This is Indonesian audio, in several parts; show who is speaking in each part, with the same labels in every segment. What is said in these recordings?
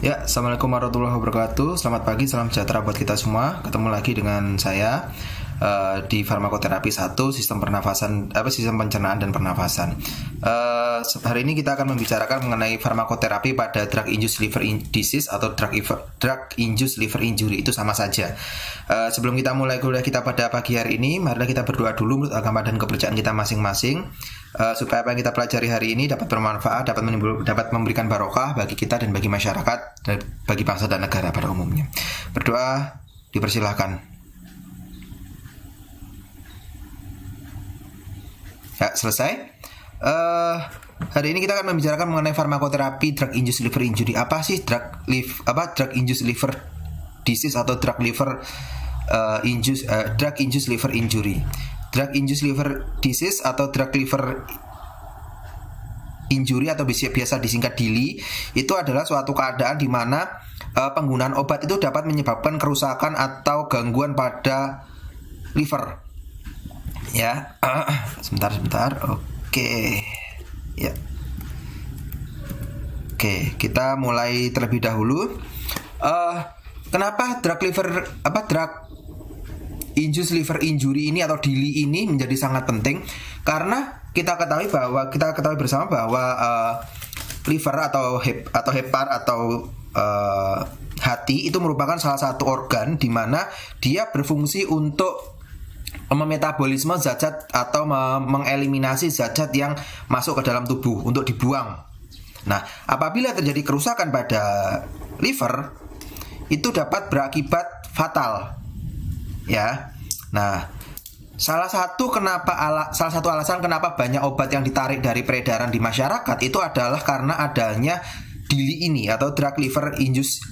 Speaker 1: Ya, Assalamualaikum warahmatullahi wabarakatuh. Selamat pagi, salam sejahtera buat kita semua. Ketemu lagi dengan saya di Farmakoterapi 1, sistem pernafasan, sistem pencernaan dan pernafasan. Hari ini kita akan membicarakan mengenai farmakoterapi pada drug-induced liver disease atau drug-induced liver injury. Itu sama saja. Sebelum kita mulai kuliah kita pada pagi hari ini, marilah kita berdoa dulu menurut agama dan kepercayaan kita masing-masing, supaya apa yang kita pelajari hari ini dapat bermanfaat, dapat memberikan barokah bagi kita dan bagi masyarakat dan bagi bangsa dan negara pada umumnya. Berdoa dipersilahkan. Ya, selesai. Hari ini kita akan membicarakan mengenai farmakoterapi drug-induced liver injury. Apa sih drug-induced liver disease atau drug-induced liver injury? Drug-induced liver disease atau drug liver injury atau biasa disingkat DILI itu adalah suatu keadaan di mana penggunaan obat itu dapat menyebabkan kerusakan atau gangguan pada liver. Ya, sebentar. Oke. Ya. Oke, kita mulai terlebih dahulu. Kenapa drug-induced liver injury ini atau DILI ini menjadi sangat penting? Karena kita ketahui bersama bahwa liver atau hepar atau hati itu merupakan salah satu organ di mana dia berfungsi untuk memetabolisme zat-zat atau mengeliminasi zat-zat yang masuk ke dalam tubuh untuk dibuang. Nah, apabila terjadi kerusakan pada liver, itu dapat berakibat fatal. Ya. Nah, salah satu alasan kenapa banyak obat yang ditarik dari peredaran di masyarakat itu adalah karena adanya DILI ini atau drug-induced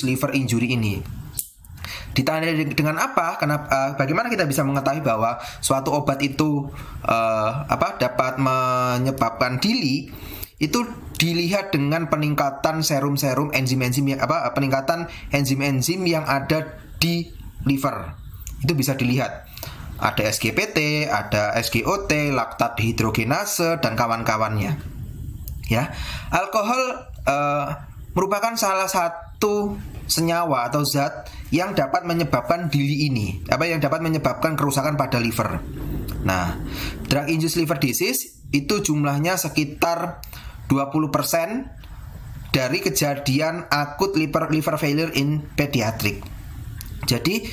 Speaker 1: liver injury ini. Ditanya dengan apa? Bagaimana kita bisa mengetahui bahwa suatu obat itu dapat menyebabkan DILI? Itu dilihat dengan peningkatan peningkatan enzim-enzim yang ada di liver. Itu bisa dilihat. Ada SGPT, ada SGOT, laktat dehidrogenase dan kawan-kawannya. Ya, alkohol merupakan salah satu senyawa atau zat yang dapat menyebabkan DILI ini, yang dapat menyebabkan kerusakan pada liver. Nah, drug-induced liver disease itu jumlahnya sekitar 20% dari kejadian akut liver failure in pediatric. Jadi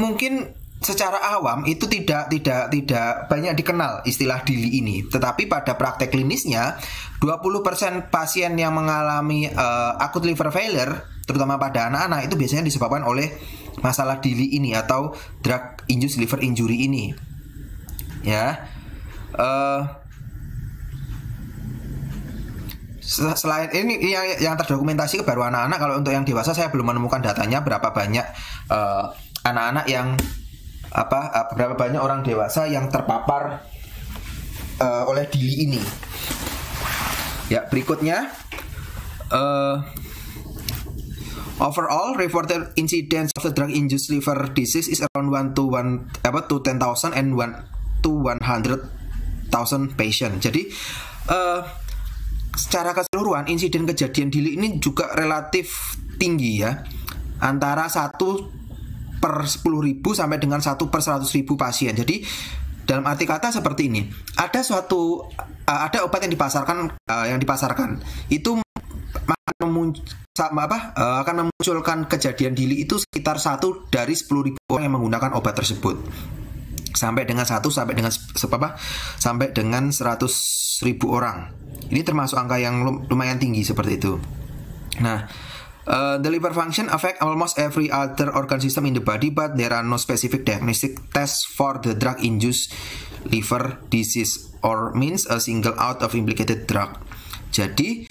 Speaker 1: mungkin secara awam itu tidak banyak dikenal istilah DILI ini. Tetapi pada praktek klinisnya 20% pasien yang mengalami akut liver failure, terutama pada anak-anak, itu biasanya disebabkan oleh masalah DILI ini atau drug-induced liver injury ini. Ya. Selain ini yang terdokumentasi baru anak-anak. Kalau untuk yang dewasa saya belum menemukan datanya berapa banyak anak-anak yang berapa banyak orang dewasa yang terpapar oleh DILI ini. Ya, berikutnya overall reported incidence of the drug-induced liver disease is around 1 to 10,000 and 1 to 100,000 patient. Jadi secara keseluruhan insiden kejadian DILI ini juga relatif tinggi ya, antara 1 per 10.000 sampai dengan 1 per 100.000 pasien. Jadi dalam arti kata seperti ini, ada obat yang dipasarkan itu akan memunculkan kejadian DILI itu sekitar 1 dari 10.000 orang yang menggunakan obat tersebut, sampai dengan 100.000 orang. Ini termasuk angka yang lumayan tinggi seperti itu. Nah, the liver function affect almost every other organ system in the body, but there are no specific diagnostic tests for the drug-induced liver disease, or means a single out of implicated drug. Jadi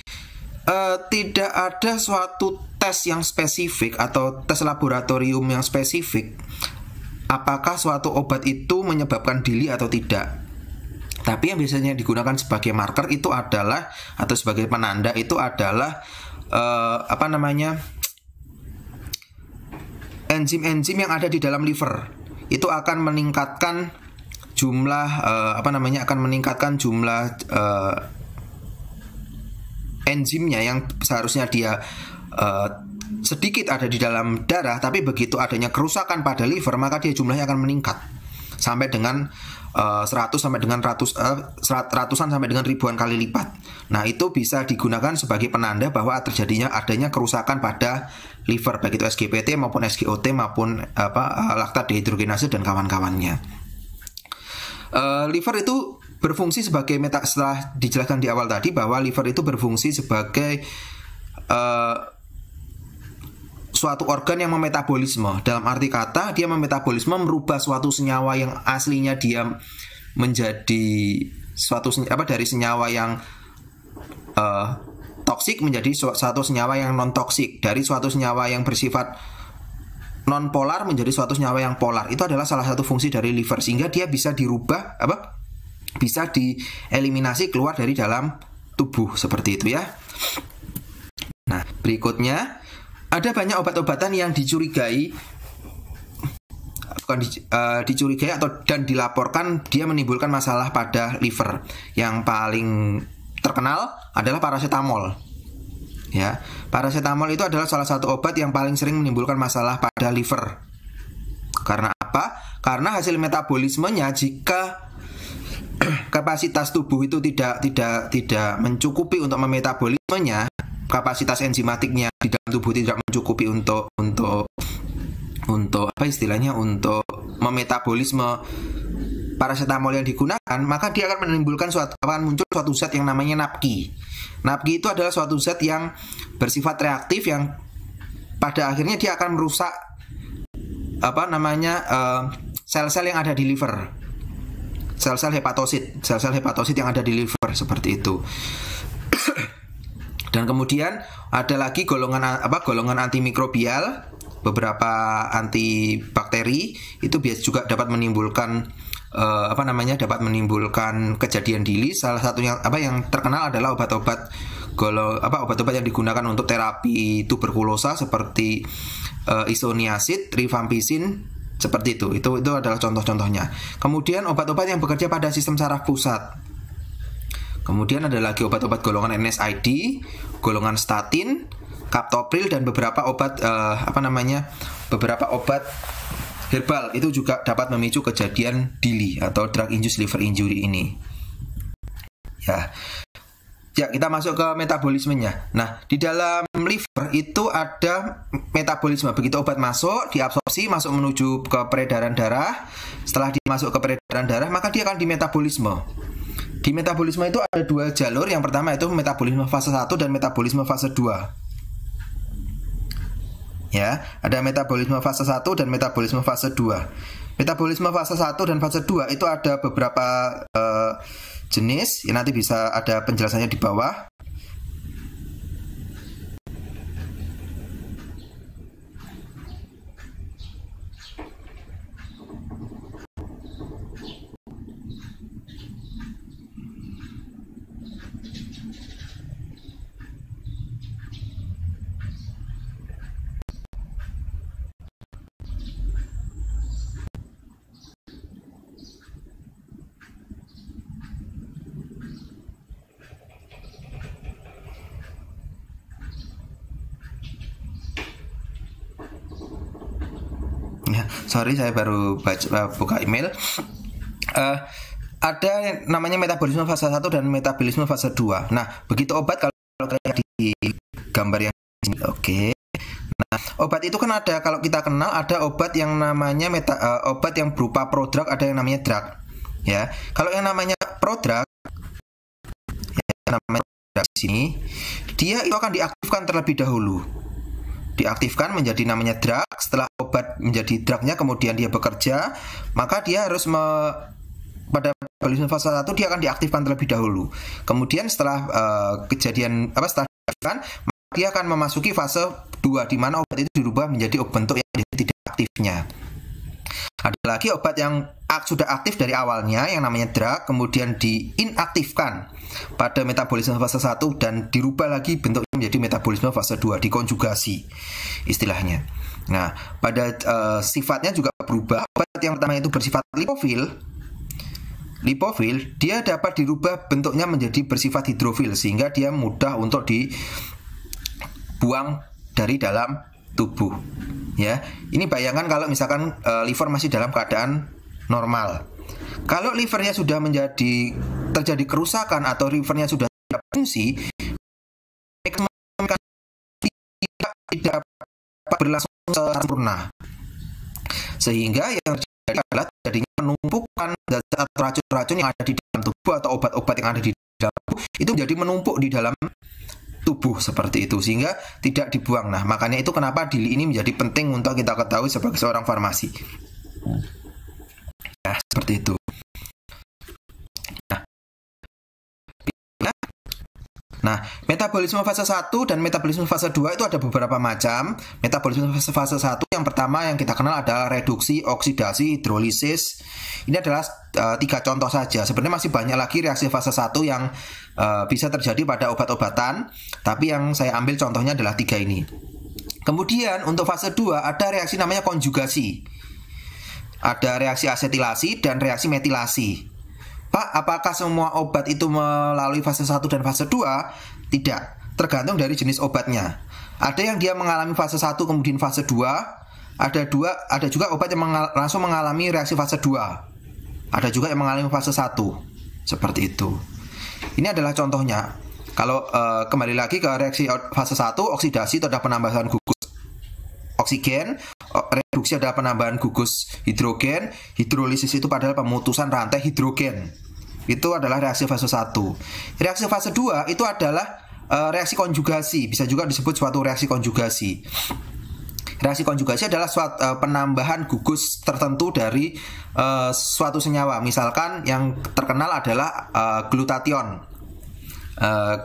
Speaker 1: tidak ada suatu tes yang spesifik atau tes laboratorium yang spesifik apakah suatu obat itu menyebabkan DILI atau tidak. Tapi yang biasanya digunakan sebagai marker itu adalah, atau sebagai penanda itu adalah enzim-enzim yang ada di dalam liver. Itu akan meningkatkan jumlah enzimnya yang seharusnya dia sedikit ada di dalam darah, tapi begitu adanya kerusakan pada liver maka dia jumlahnya akan meningkat sampai dengan 100 sampai dengan ratusan sampai dengan ribuan kali lipat. Nah, itu bisa digunakan sebagai penanda bahwa terjadinya adanya kerusakan pada liver, baik itu SGPT maupun SGOT maupun laktat dehidrogenase dan kawan-kawannya. Liver itu berfungsi sebagai setelah dijelaskan di awal tadi bahwa liver itu berfungsi sebagai suatu organ yang memetabolisme. Dalam arti kata, dia memetabolisme, merubah suatu senyawa yang aslinya dia menjadi dari senyawa yang toksik menjadi suatu senyawa yang non toksik, dari suatu senyawa yang bersifat non polar menjadi suatu senyawa yang polar. Itu adalah salah satu fungsi dari liver, sehingga dia bisa dirubah bisa dieliminasi keluar dari dalam tubuh seperti itu ya. Nah, berikutnya ada banyak obat-obatan yang dicurigai dan dilaporkan dia menimbulkan masalah pada liver. Yang paling terkenal adalah paracetamol. Ya, paracetamol itu adalah salah satu obat yang paling sering menimbulkan masalah pada liver. Karena apa? Karena hasil metabolismenya, jika kapasitas tubuh itu tidak mencukupi untuk memetabolismenya, kapasitas enzimatiknya di dalam tubuh tidak mencukupi untuk untuk memetabolisme paracetamol yang digunakan, maka dia akan muncul suatu zat yang namanya NAPQI. NAPQI itu adalah suatu zat yang bersifat reaktif yang pada akhirnya dia akan merusak sel-sel yang ada di liver. Sel-sel hepatosit yang ada di liver seperti itu. Dan kemudian ada lagi golongan antimikrobial, beberapa antibakteri itu biasa juga dapat menimbulkan kejadian DILI. Salah satunya yang terkenal adalah obat-obat yang digunakan untuk terapi tuberkulosa seperti isoniazid, rifampicin seperti itu. Itu adalah contoh-contohnya. Kemudian obat-obat yang bekerja pada sistem saraf pusat. Kemudian ada lagi obat-obat golongan NSAID, golongan statin, captopril, dan beberapa obat herbal itu juga dapat memicu kejadian DILI atau drug induced liver injury ini. Ya, kita masuk ke metabolismenya. Nah, di dalam liver itu ada metabolisme. Begitu obat masuk, diabsorpsi, masuk menuju ke peredaran darah. Setelah dia masuk ke peredaran darah, maka dia akan dimetabolisme. Di metabolisme itu ada dua jalur. Yang pertama itu metabolisme fase 1 dan metabolisme fase 2. Ya, ada metabolisme fase 1 dan metabolisme fase 2. Metabolisme fase 1 dan fase 2 itu ada beberapa jenis. Ya, nanti bisa ada penjelasannya di bawah. Sorry, saya baru buka email. Ada yang namanya metabolisme fase 1 dan metabolisme fase 2. Nah, begitu obat, kalau kayak di gambar yang ini, oke. Nah, obat itu kan ada, kalau kita kenal ada obat yang namanya obat yang berupa prodrug, ada yang namanya drug. Ya, kalau yang namanya prodrug, di sini, dia itu akan diaktifkan terlebih dahulu. Diaktifkan menjadi namanya drug. Setelah obat menjadi drugnya kemudian dia bekerja, maka dia harus pada metabolisme fase 1 dia akan diaktifkan terlebih dahulu. Kemudian setelah setelah diaktifkan, dia akan memasuki fase 2 di mana obat itu dirubah menjadi bentuk yang tidak aktifnya. Ada lagi obat yang sudah aktif dari awalnya yang namanya drug, kemudian diinaktifkan pada metabolisme fase 1 dan dirubah lagi bentuknya menjadi metabolisme fase 2, dikonjugasi istilahnya. Nah, pada sifatnya juga berubah. Obat yang pertama itu bersifat lipofil. lipofil, dia dapat dirubah bentuknya menjadi bersifat hidrofil sehingga dia mudah untuk dibuang dari dalam tubuh. Ya, ini bayangkan kalau misalkan liver masih dalam keadaan normal. Kalau livernya sudah terjadi kerusakan atau livernya sudah tidak fungsi, tidak dapat berlangsung secara sempurna. Sehingga yang terjadi adalah jadinya penumpukan zat atau racun-racun yang ada di dalam tubuh atau obat-obat yang ada di dalam tubuh itu menjadi menumpuk di dalam tubuh seperti itu sehingga tidak dibuang. Nah, makanya itu kenapa DILI ini menjadi penting untuk kita ketahui sebagai seorang farmasi. Ya, seperti itu. Nah, metabolisme fase 1 dan metabolisme fase 2 itu ada beberapa macam. Metabolisme fase 1 yang pertama yang kita kenal adalah reduksi, oksidasi, hidrolisis. Ini adalah 3 contoh saja. Sebenarnya masih banyak lagi reaksi fase 1 yang bisa terjadi pada obat-obatan, tapi yang saya ambil contohnya adalah 3 ini. Kemudian untuk fase 2 ada reaksi namanya konjugasi. Ada reaksi asetilasi dan reaksi metilasi. Pak, apakah semua obat itu melalui fase 1 dan fase 2? Tidak, tergantung dari jenis obatnya. Ada yang dia mengalami fase 1 kemudian fase 2. Ada juga obat yang langsung mengalami reaksi fase 2. Ada juga yang mengalami fase 1. Seperti itu. Ini adalah contohnya. Kalau kembali lagi ke reaksi fase 1, oksidasi itu adalah penambahan gugus oksigen, reduksi adalah penambahan gugus hidrogen, hidrolisis itu adalah pemutusan rantai hidrogen. Itu adalah reaksi fase 1. Reaksi fase 2 itu adalah reaksi konjugasi, bisa juga disebut suatu reaksi konjugasi. Reaksi konjugasi adalah penambahan gugus tertentu dari suatu senyawa. Misalkan yang terkenal adalah glutathione.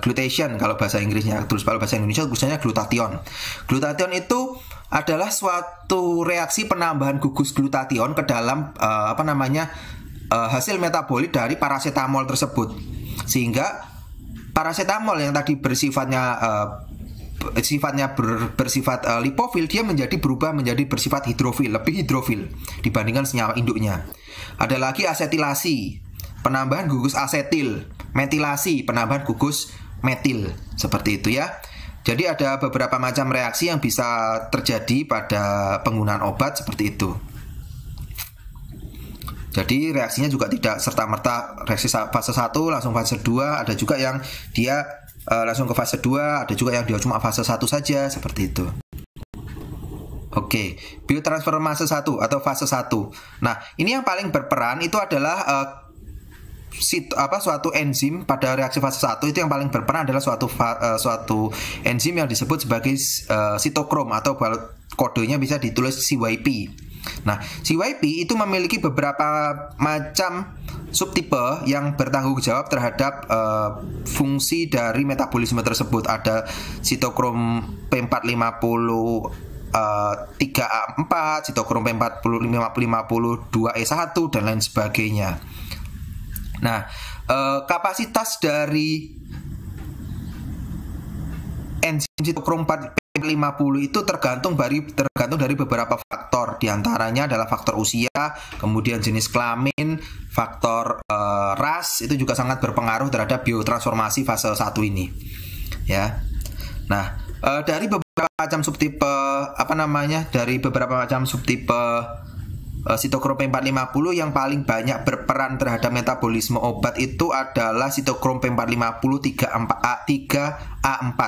Speaker 1: Glutation kalau bahasa Inggrisnya, terus kalau bahasa Indonesia tulisannya glutathione. Glutathione itu adalah suatu reaksi penambahan gugus glutathione ke dalam hasil metabolit dari paracetamol tersebut, sehingga paracetamol yang tadi bersifat lipofil, dia berubah menjadi bersifat hidrofil, lebih hidrofil dibandingkan senyawa induknya. Ada lagi asetilasi, penambahan gugus asetil, metilasi, penambahan gugus metil, seperti itu ya. Jadi ada beberapa macam reaksi yang bisa terjadi pada penggunaan obat seperti itu. Jadi reaksinya juga tidak serta-merta reaksi fase 1 langsung fase 2. Ada juga yang dia langsung ke fase 2. Ada juga yang dia cuma fase 1 saja, seperti itu. Oke, biotransformasi 1 atau fase 1. Nah, ini yang paling berperan itu adalah suatu enzim pada reaksi fase 1. Itu yang paling berperan adalah suatu enzim yang disebut sebagai sitokrom atau kodenya bisa ditulis CYP. Nah, CYP itu memiliki beberapa macam subtipe yang bertanggung jawab terhadap fungsi dari metabolisme tersebut. Ada sitokrom P450 3A4, sitokrom P450-2E1 dan lain sebagainya. Nah, kapasitas dari enzim sitokrom P450 itu tergantung dari beberapa faktor. Di antaranya adalah faktor usia, kemudian jenis kelamin, faktor ras itu juga sangat berpengaruh terhadap biotransformasi fase 1 ini. Ya. Nah, dari beberapa macam subtipe sitokrom P450 yang paling banyak berperan terhadap metabolisme obat itu adalah sitokrom P450 3A4.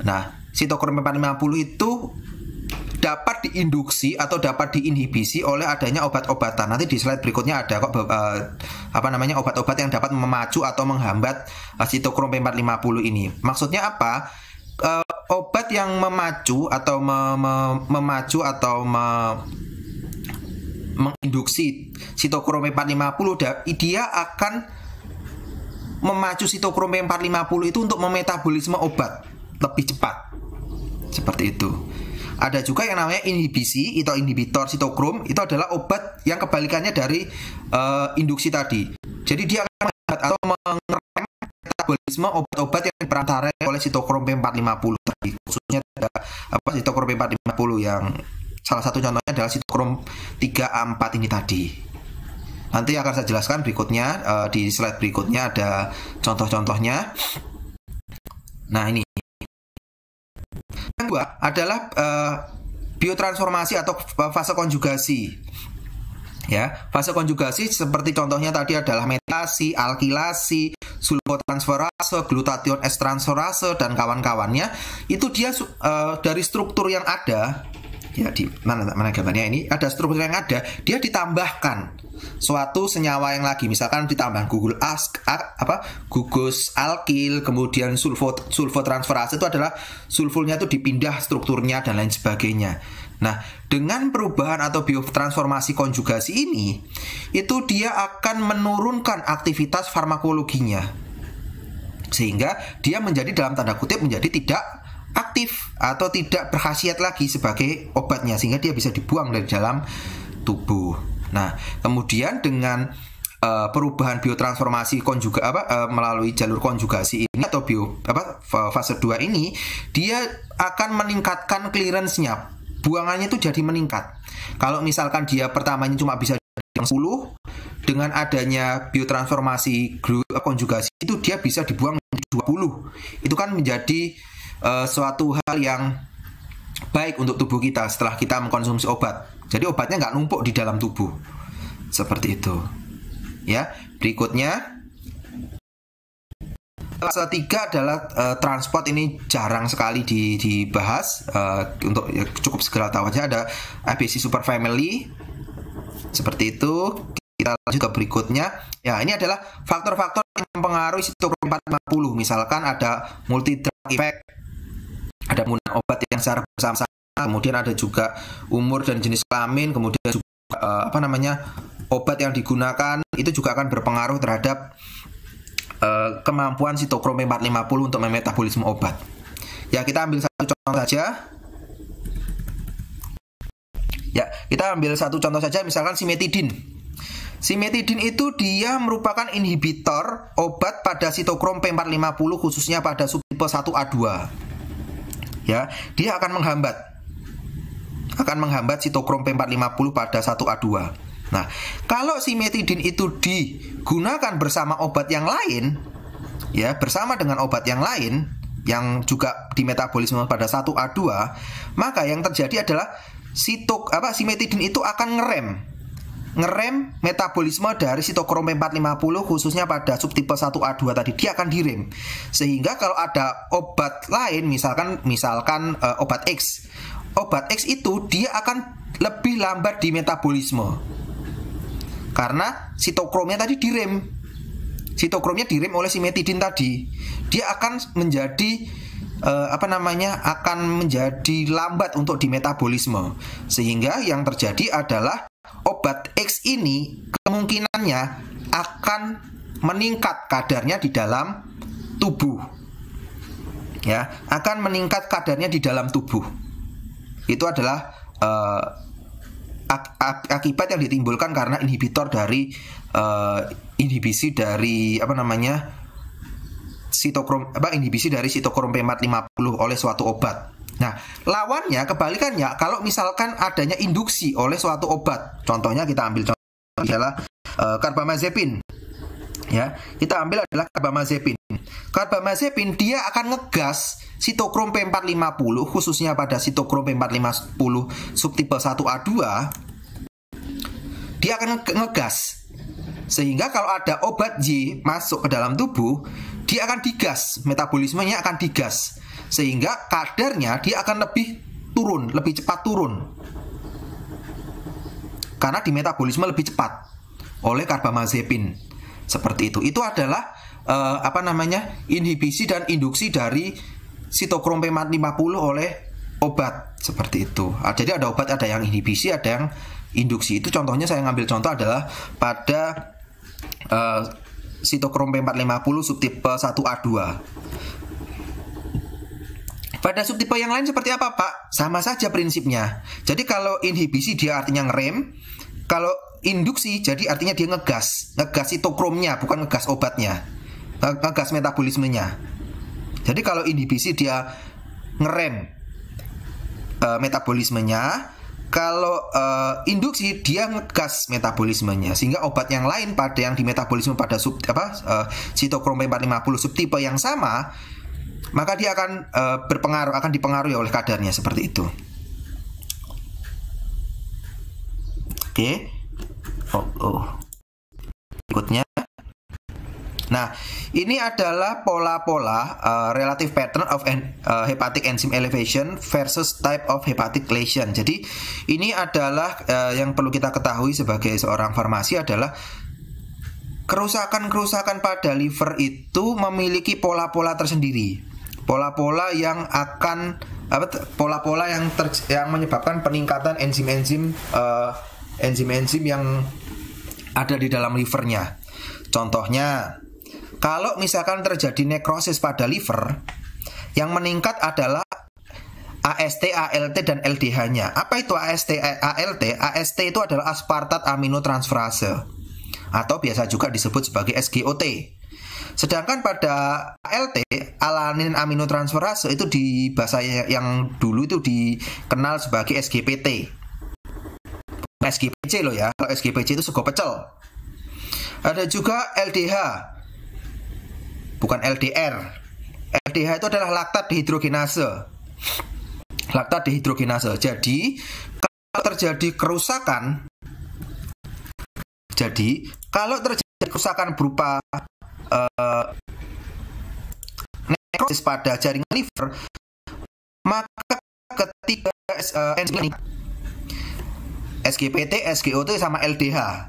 Speaker 1: Nah, sitokrom P450 itu dapat diinduksi atau dapat diinhibisi oleh adanya obat-obatan. Nanti di slide berikutnya ada kok obat-obat yang dapat memacu atau menghambat sitokrom P450 ini. Maksudnya apa? Obat yang memacu atau menginduksi sitokrom P450, dia akan memacu sitokrom P450 itu untuk memetabolisme obat lebih cepat. Seperti itu. Ada juga yang namanya inhibisi atau inhibitor sitokrom. Itu adalah obat yang kebalikannya dari induksi tadi. Jadi dia akan menghambat atau mengerem metabolisme obat-obat yang diperantarai oleh sitokrom P450 tadi. Khususnya ada sitokrom P450 yang salah satu contohnya adalah sitokrom 3A4 ini tadi. Nanti akan saya jelaskan berikutnya, di slide berikutnya ada contoh-contohnya. Nah, ini yang kedua adalah biotransformasi atau fase konjugasi. Ya, fase konjugasi seperti contohnya tadi adalah metasi, alkilasi, sulfotransferase, glutation S transferase dan kawan-kawannya. Itu dia dari struktur yang ada, ya di mana gambarnya ini, ada struktur yang ada, dia ditambahkan suatu senyawa yang lagi, misalkan ditambah gugus alkil, kemudian sulfotransferase itu adalah sulfurnya itu dipindah strukturnya dan lain sebagainya. Nah, dengan perubahan atau biotransformasi konjugasi ini, itu dia akan menurunkan aktivitas farmakologinya, sehingga dia menjadi dalam tanda kutip menjadi tidak aktif atau tidak berkhasiat lagi sebagai obatnya, sehingga dia bisa dibuang dari dalam tubuh. Nah, kemudian dengan perubahan biotransformasi melalui jalur konjugasi ini atau fase 2 ini, dia akan meningkatkan clearance-nya. Buangannya itu jadi meningkat. Kalau misalkan dia pertamanya cuma bisa 10, dengan adanya biotransformasi konjugasi itu dia bisa dibuang 20. Itu kan menjadi suatu hal yang baik untuk tubuh kita setelah kita mengkonsumsi obat. Jadi obatnya nggak numpuk di dalam tubuh. Seperti itu. Ya, berikutnya fase 3 adalah transport. Ini jarang sekali dibahas. Untuk cukup segera tahu aja, ada ABC superfamily. Seperti itu. Kita lanjut ke berikutnya. Ya, ini adalah faktor-faktor yang mempengaruhi sitokrom 450. Misalkan ada multi drug effect, ada penggunaan obat yang secara bersama-sama, kemudian ada juga umur dan jenis kelamin, kemudian juga obat yang digunakan itu juga akan berpengaruh terhadap kemampuan sitokrom P450 untuk memetabolisme obat. Ya, kita ambil satu contoh saja. Ya, kita ambil satu contoh saja, misalkan simetidin. Simetidin itu dia merupakan inhibitor obat pada sitokrom P450, khususnya pada subtipe 1A2. Ya, dia akan menghambat sitokrom P450 pada 1A2. Nah, kalau simetidin itu digunakan bersama obat yang lain, ya, bersama dengan obat yang lain yang juga dimetabolisme pada 1A2, maka yang terjadi adalah simetidin itu akan ngerem metabolisme dari sitokrom P450 khususnya pada subtipe 1A2 tadi, dia akan direm. Sehingga kalau ada obat lain, misalkan obat X itu dia akan lebih lambat di metabolisme karena sitokromnya tadi direm. Sitokromnya direm oleh simetidin tadi. Dia akan menjadi akan menjadi lambat untuk dimetabolisme. Sehingga yang terjadi adalah obat X ini kemungkinannya akan meningkat kadarnya di dalam tubuh. Ya, akan meningkat kadarnya di dalam tubuh. Itu adalah akibat yang ditimbulkan karena inhibitor dari inhibisi dari inhibisi dari sitokrom P450 oleh suatu obat. Nah, lawannya, kebalikannya, kalau misalkan adanya induksi oleh suatu obat, contohnya kita ambil adalah carbamazepin. Ya, kita ambil adalah carbamazepin. Carbamazepin dia akan ngegas sitokrom P450 khususnya pada sitokrom P450 subtipe 1A2. Dia akan ngegas. Sehingga kalau ada obat Y masuk ke dalam tubuh, dia akan digas, metabolismenya akan digas. Sehingga kadarnya dia akan lebih cepat turun. Karena di metabolisme lebih cepat oleh carbamazepin. Seperti itu. Itu adalah inhibisi dan induksi dari sitokrom P450 oleh obat. Seperti itu. Jadi ada obat, ada yang inhibisi, ada yang induksi. Itu contohnya, saya ngambil contoh adalah pada sitokrom P450 subtipe 1A2. Pada subtipe yang lain seperti apa, Pak? Sama saja prinsipnya. Jadi kalau inhibisi dia artinya ngerem, kalau induksi jadi artinya dia ngegas sitokromnya, bukan ngegas obatnya, ngegas metabolismenya. Jadi kalau inhibisi dia ngerem metabolismenya, kalau induksi dia ngegas metabolismenya, sehingga obat yang lain pada yang di metabolisme pada sitokrom P450 subtipe yang sama, maka dia akan akan dipengaruhi oleh kadarnya seperti itu. Oke. Berikutnya. Nah, ini adalah pola-pola relative pattern of hepatic enzyme elevation versus type of hepatic lesion. Jadi, ini adalah yang perlu kita ketahui sebagai seorang farmasi adalah kerusakan-kerusakan pada liver itu memiliki pola-pola tersendiri. Pola-pola yang akan pola-pola yang menyebabkan peningkatan enzim-enzim yang ada di dalam livernya. Contohnya, kalau misalkan terjadi nekrosis pada liver, yang meningkat adalah AST, ALT, dan LDH-nya. Apa itu AST, ALT? AST itu adalah aspartat aminotransferase, atau biasa juga disebut sebagai SGOT. Sedangkan pada ALT, alanin aminotransferase, itu di bahasa yang dulu itu dikenal sebagai SGPT. SGPC loh ya, kalau SGPC itu sego pecel. Ada juga LDH, bukan LDR. LDH itu adalah laktat dehidrogenase. Laktat dehidrogenase. Jadi, kalau terjadi kerusakan berupa nekrosis pada jaringan liver, maka ketika enzim SGPT, SGOT sama LDH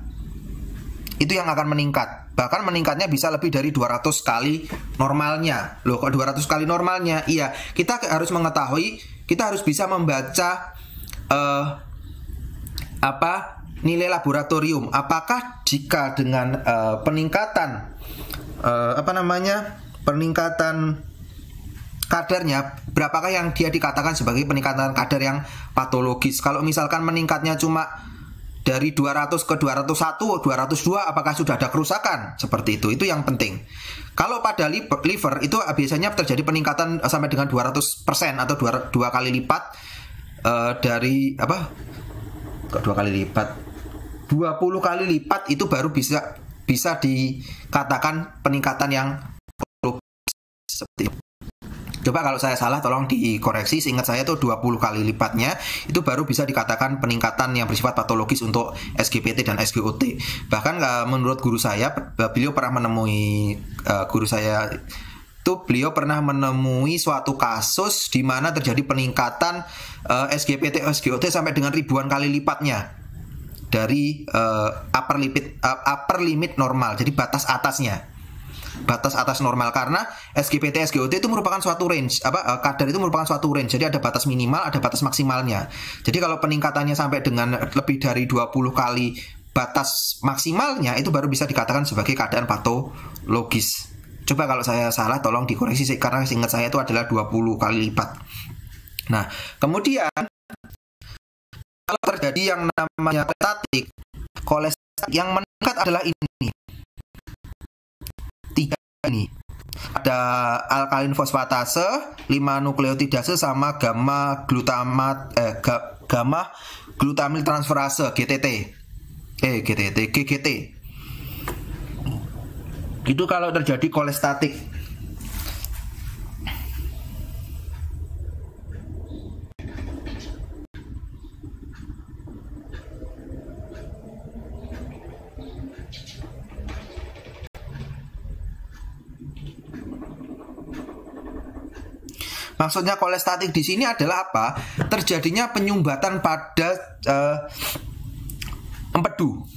Speaker 1: itu yang akan meningkat. Bahkan meningkatnya bisa lebih dari 200 kali normalnya. Loh, kok 200 kali normalnya? Iya, kita harus mengetahui, kita harus bisa membaca nilai laboratorium. Apakah jika dengan peningkatan peningkatan kadarnya, berapakah yang dia dikatakan sebagai peningkatan kadar yang patologis? Kalau misalkan meningkatnya cuma dari 200 ke 201, 202, apakah sudah ada kerusakan? Seperti itu yang penting. Kalau pada liver itu biasanya terjadi peningkatan sampai dengan 200% atau 2 kali lipat dari 20 kali lipat itu baru bisa dikatakan peningkatan yang seperti itu. Coba kalau saya salah tolong dikoreksi, seingat saya itu 20 kali lipatnya itu baru bisa dikatakan peningkatan yang bersifat patologis untuk SGPT dan SGOT. Bahkan menurut guru saya, beliau pernah menemui suatu kasus di mana terjadi peningkatan SGPT SGOT sampai dengan ribuan kali lipatnya dari upper limit normal, jadi batas atas normal, karena SGPT SGOT itu merupakan suatu range, kadar itu merupakan suatu range, jadi ada batas minimal, ada batas maksimalnya. Jadi kalau peningkatannya sampai dengan lebih dari 20 kali batas maksimalnya, itu baru bisa dikatakan sebagai keadaan patologis. Coba kalau saya salah tolong dikoreksi, karena seingat saya itu adalah 20 kali lipat. Nah, kemudian kalau terjadi yang namanya kolestatik yang meningkat adalah ini. Ini ada alkalin fosfatase, 5 nukleotidase sama gamma glutamil transferase GGT. Itu kalau terjadi kolestatik. Maksudnya kolestatik di sini adalah apa? Terjadinya penyumbatan pada empedu.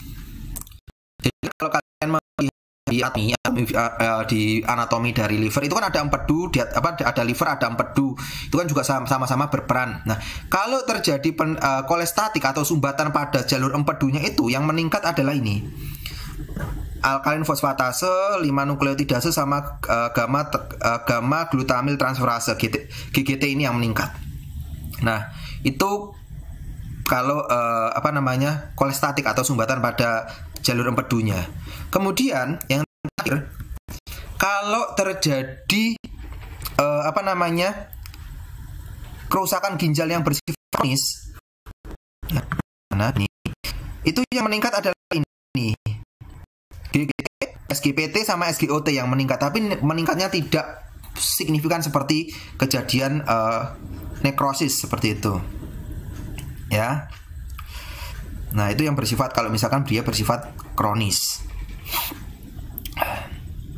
Speaker 1: Jadi kalau kalian melihat di anatomi dari liver itu kan ada empedu, ada liver, ada empedu. Itu kan juga sama-sama berperan. Nah, kalau terjadi kolestatik atau sumbatan pada jalur empedunya itu, yang meningkat adalah ini. Alkalin fosfatase, 5 nukleotidase sama gamma glutamil transferase GGT ini yang meningkat. Nah, itu kalau kolestatik atau sumbatan pada jalur empedunya. Kemudian yang terakhir, kalau terjadi kerusakan ginjal yang bersifat kronis, ya, mana ini? Itu yang meningkat adalah ini. SGPT sama SGOT yang meningkat, tapi meningkatnya tidak signifikan seperti kejadian nekrosis seperti itu. Ya. Nah, itu yang bersifat, kalau misalkan dia bersifat kronis.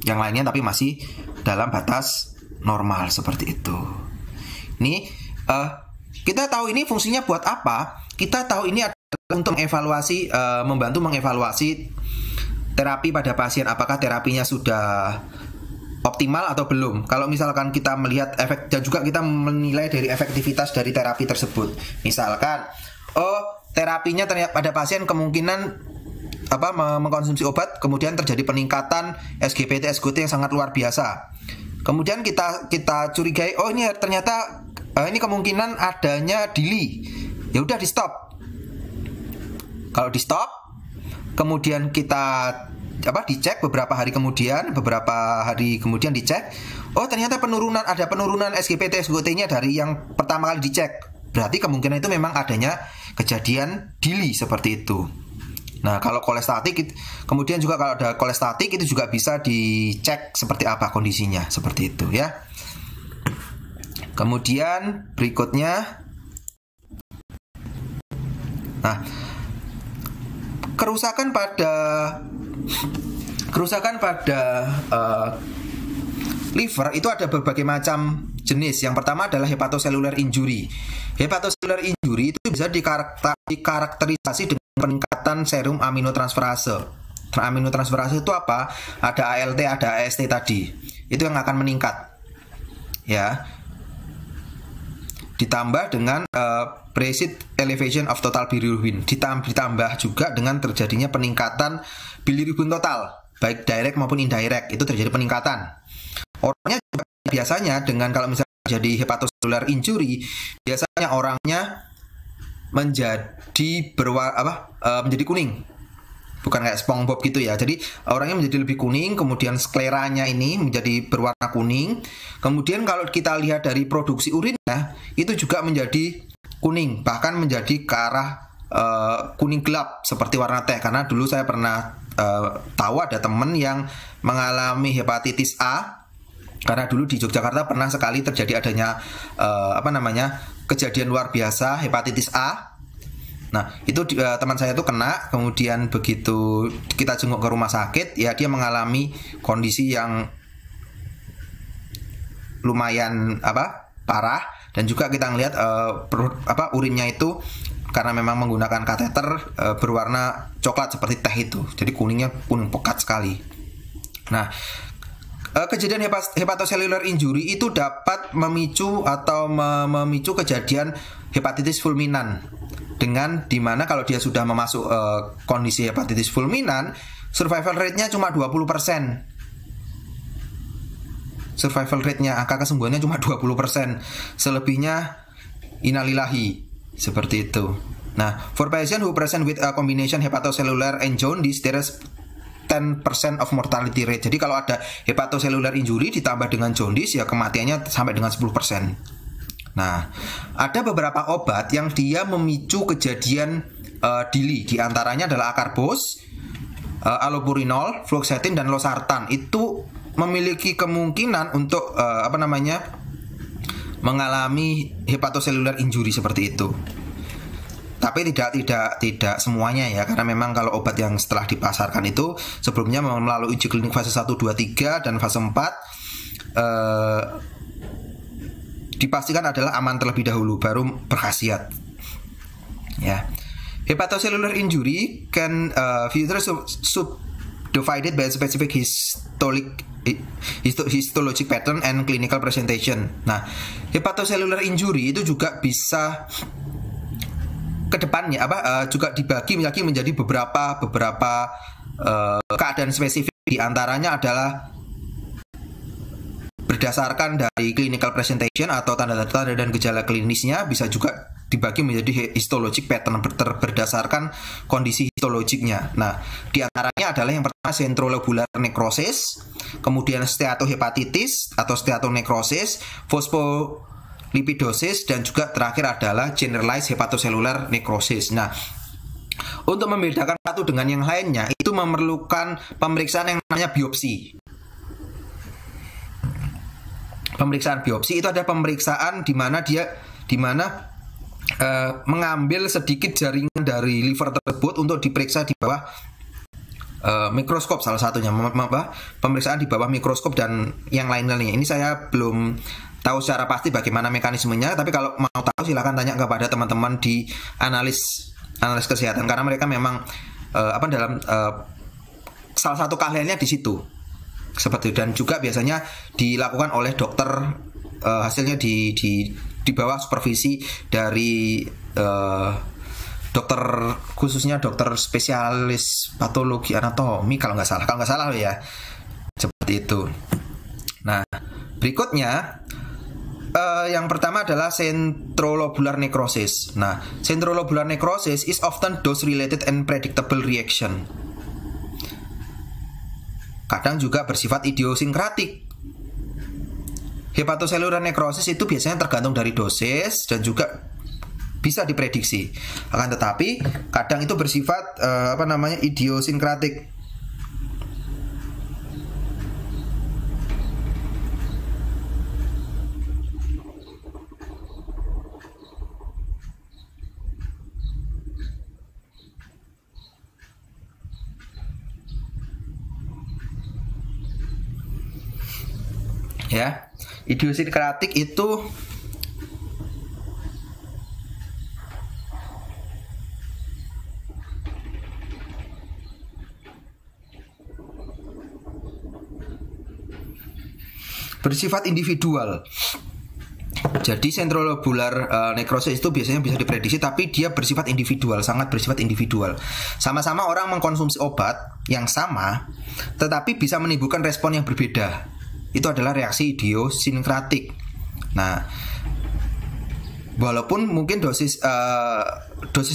Speaker 1: Yang lainnya tapi masih dalam batas normal seperti itu. Ini kita tahu ini fungsinya buat apa? Kita tahu ini adalah untuk evaluasi, membantu mengevaluasi terapi pada pasien, apakah terapinya sudah optimal atau belum. Kalau misalkan kita melihat efek, dan juga kita menilai dari efektivitas dari terapi tersebut. Misalkan, terapinya ternyata pada pasien kemungkinan mengkonsumsi obat, kemudian terjadi peningkatan SGPT, SGOT yang sangat luar biasa. Kemudian kita curigai, ini ternyata ini kemungkinan adanya DILI. Ya udah di stop. Kalau di stop, kemudian kita dicek beberapa hari kemudian dicek, ternyata ada penurunan SGPT SGOT-nya dari yang pertama kali dicek. Berarti kemungkinan itu memang adanya kejadian DILI seperti itu. Nah, kalau kolestatik, kemudian juga kalau ada kolestatik itu juga bisa dicek seperti apa kondisinya, seperti itu ya. Kemudian berikutnya, nah, kerusakan pada liver itu ada berbagai macam jenis. Yang pertama adalah hepatocellular injury. Hepatocellular injury itu bisa dikarakterisasi dengan peningkatan serum aminotransferase. Aminotransferase itu apa? Ada ALT, ada AST tadi. Itu yang akan meningkat. Ya. Ditambah dengan precision elevation of total bilirubin, ditambah juga dengan terjadinya peningkatan bilirubin total, baik direct maupun indirect, itu terjadi peningkatan. Orangnya juga biasanya dengan, kalau misalnya jadi hepatocellular injury, biasanya orangnya menjadi menjadi kuning. Bukan kayak SpongeBob gitu ya. Jadi orangnya menjadi lebih kuning, kemudian skleranya ini menjadi berwarna kuning. Kemudian kalau kita lihat dari produksi urinnya, itu juga menjadi kuning, bahkan menjadi ke arah kuning gelap seperti warna teh. Karena dulu saya pernah tahu ada teman yang mengalami hepatitis A. Karena dulu di Yogyakarta pernah sekali terjadi adanya kejadian luar biasa hepatitis A. Nah, itu teman saya itu kena, kemudian begitu kita jenguk ke rumah sakit, ya dia mengalami kondisi yang lumayan parah, dan juga kita ngelihat urinnya itu karena memang menggunakan kateter berwarna coklat seperti teh itu. Jadi kuningnya kuning pekat sekali. Nah, kejadian hepatocellular injury itu dapat memicu kejadian hepatitis fulminan, dengan dimana kalau dia sudah memasuk kondisi hepatitis fulminan, survival rate-nya cuma 20%. Survival rate-nya, angka kesembuhannya cuma 20%. Selebihnya innalillahi, seperti itu. Nah, for patient who present with a combination hepatocellular and jaundice, there is 10% of mortality rate. Jadi kalau ada hepatocellular injury ditambah dengan jaundice, ya kematiannya sampai dengan 10%. Nah, ada beberapa obat yang dia memicu kejadian DILI. Di antaranya adalah acarbose, allopurinol, fluoxetine, dan losartan. Itu memiliki kemungkinan untuk mengalami hepatocellular injury seperti itu. Tapi tidak semuanya ya, karena memang kalau obat yang setelah dipasarkan itu sebelumnya melalui uji klinik fase 1, 2, 3 dan fase 4 dipastikan adalah aman terlebih dahulu, baru berkhasiat. Ya. Hepatocellular injury can further subdivided by specific histologic pattern and clinical presentation. Nah, hepatocellular injury itu juga bisa ke depannya juga dibagi lagi menjadi beberapa keadaan spesifik. Di antaranya adalah berdasarkan dari clinical presentation atau tanda-tanda dan gejala klinisnya, bisa juga dibagi menjadi histologic pattern berdasarkan kondisi histologiknya. Nah, di antaranya adalah yang pertama centrolobular necrosis, kemudian steatohepatitis atau steatonecrosis, fosfolipidosis, dan juga terakhir adalah generalized hepatocellular necrosis. Nah, Untuk membedakan satu dengan yang lainnya itu memerlukan pemeriksaan yang namanya biopsi. Pemeriksaan biopsi itu ada pemeriksaan di mana mengambil sedikit jaringan dari liver tersebut untuk diperiksa di bawah mikroskop, salah satunya pemeriksaan di bawah mikroskop dan yang lain-lainnya. Ini saya belum tahu secara pasti bagaimana mekanismenya, tapi kalau mau tahu silahkan tanya kepada teman-teman di analis kesehatan, karena mereka memang salah satu keahliannya di situ seperti itu. Dan juga biasanya dilakukan oleh dokter, hasilnya di bawah supervisi dari dokter, khususnya dokter spesialis patologi anatomi kalau nggak salah ya, seperti itu. Nah, berikutnya yang pertama adalah centrolobular necrosis. Nah, centrolobular necrosis is often dose-related and predictable reaction. Kadang juga bersifat idiosinkratik. Hepatocellular necrosis itu biasanya tergantung dari dosis dan juga bisa diprediksi. Akan tetapi kadang itu bersifat idiosinkratik. Ya, idiosinkratik itu bersifat individual. Jadi centrolobular necrosis itu biasanya bisa diprediksi, tapi dia bersifat individual, sangat bersifat individual. Sama-sama orang mengkonsumsi obat yang sama, tetapi bisa menimbulkan respon yang berbeda. Itu adalah reaksi idiosinkratik. Nah, walaupun mungkin dosis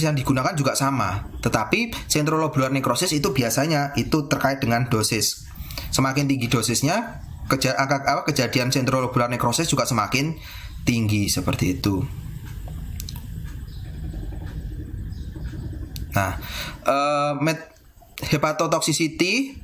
Speaker 1: yang digunakan juga sama, tetapi centrolobular necrosis itu biasanya itu terkait dengan dosis. Semakin tinggi dosisnya, kejadian centrolobular necrosis juga semakin tinggi, seperti itu. Nah, hepatotoxicity,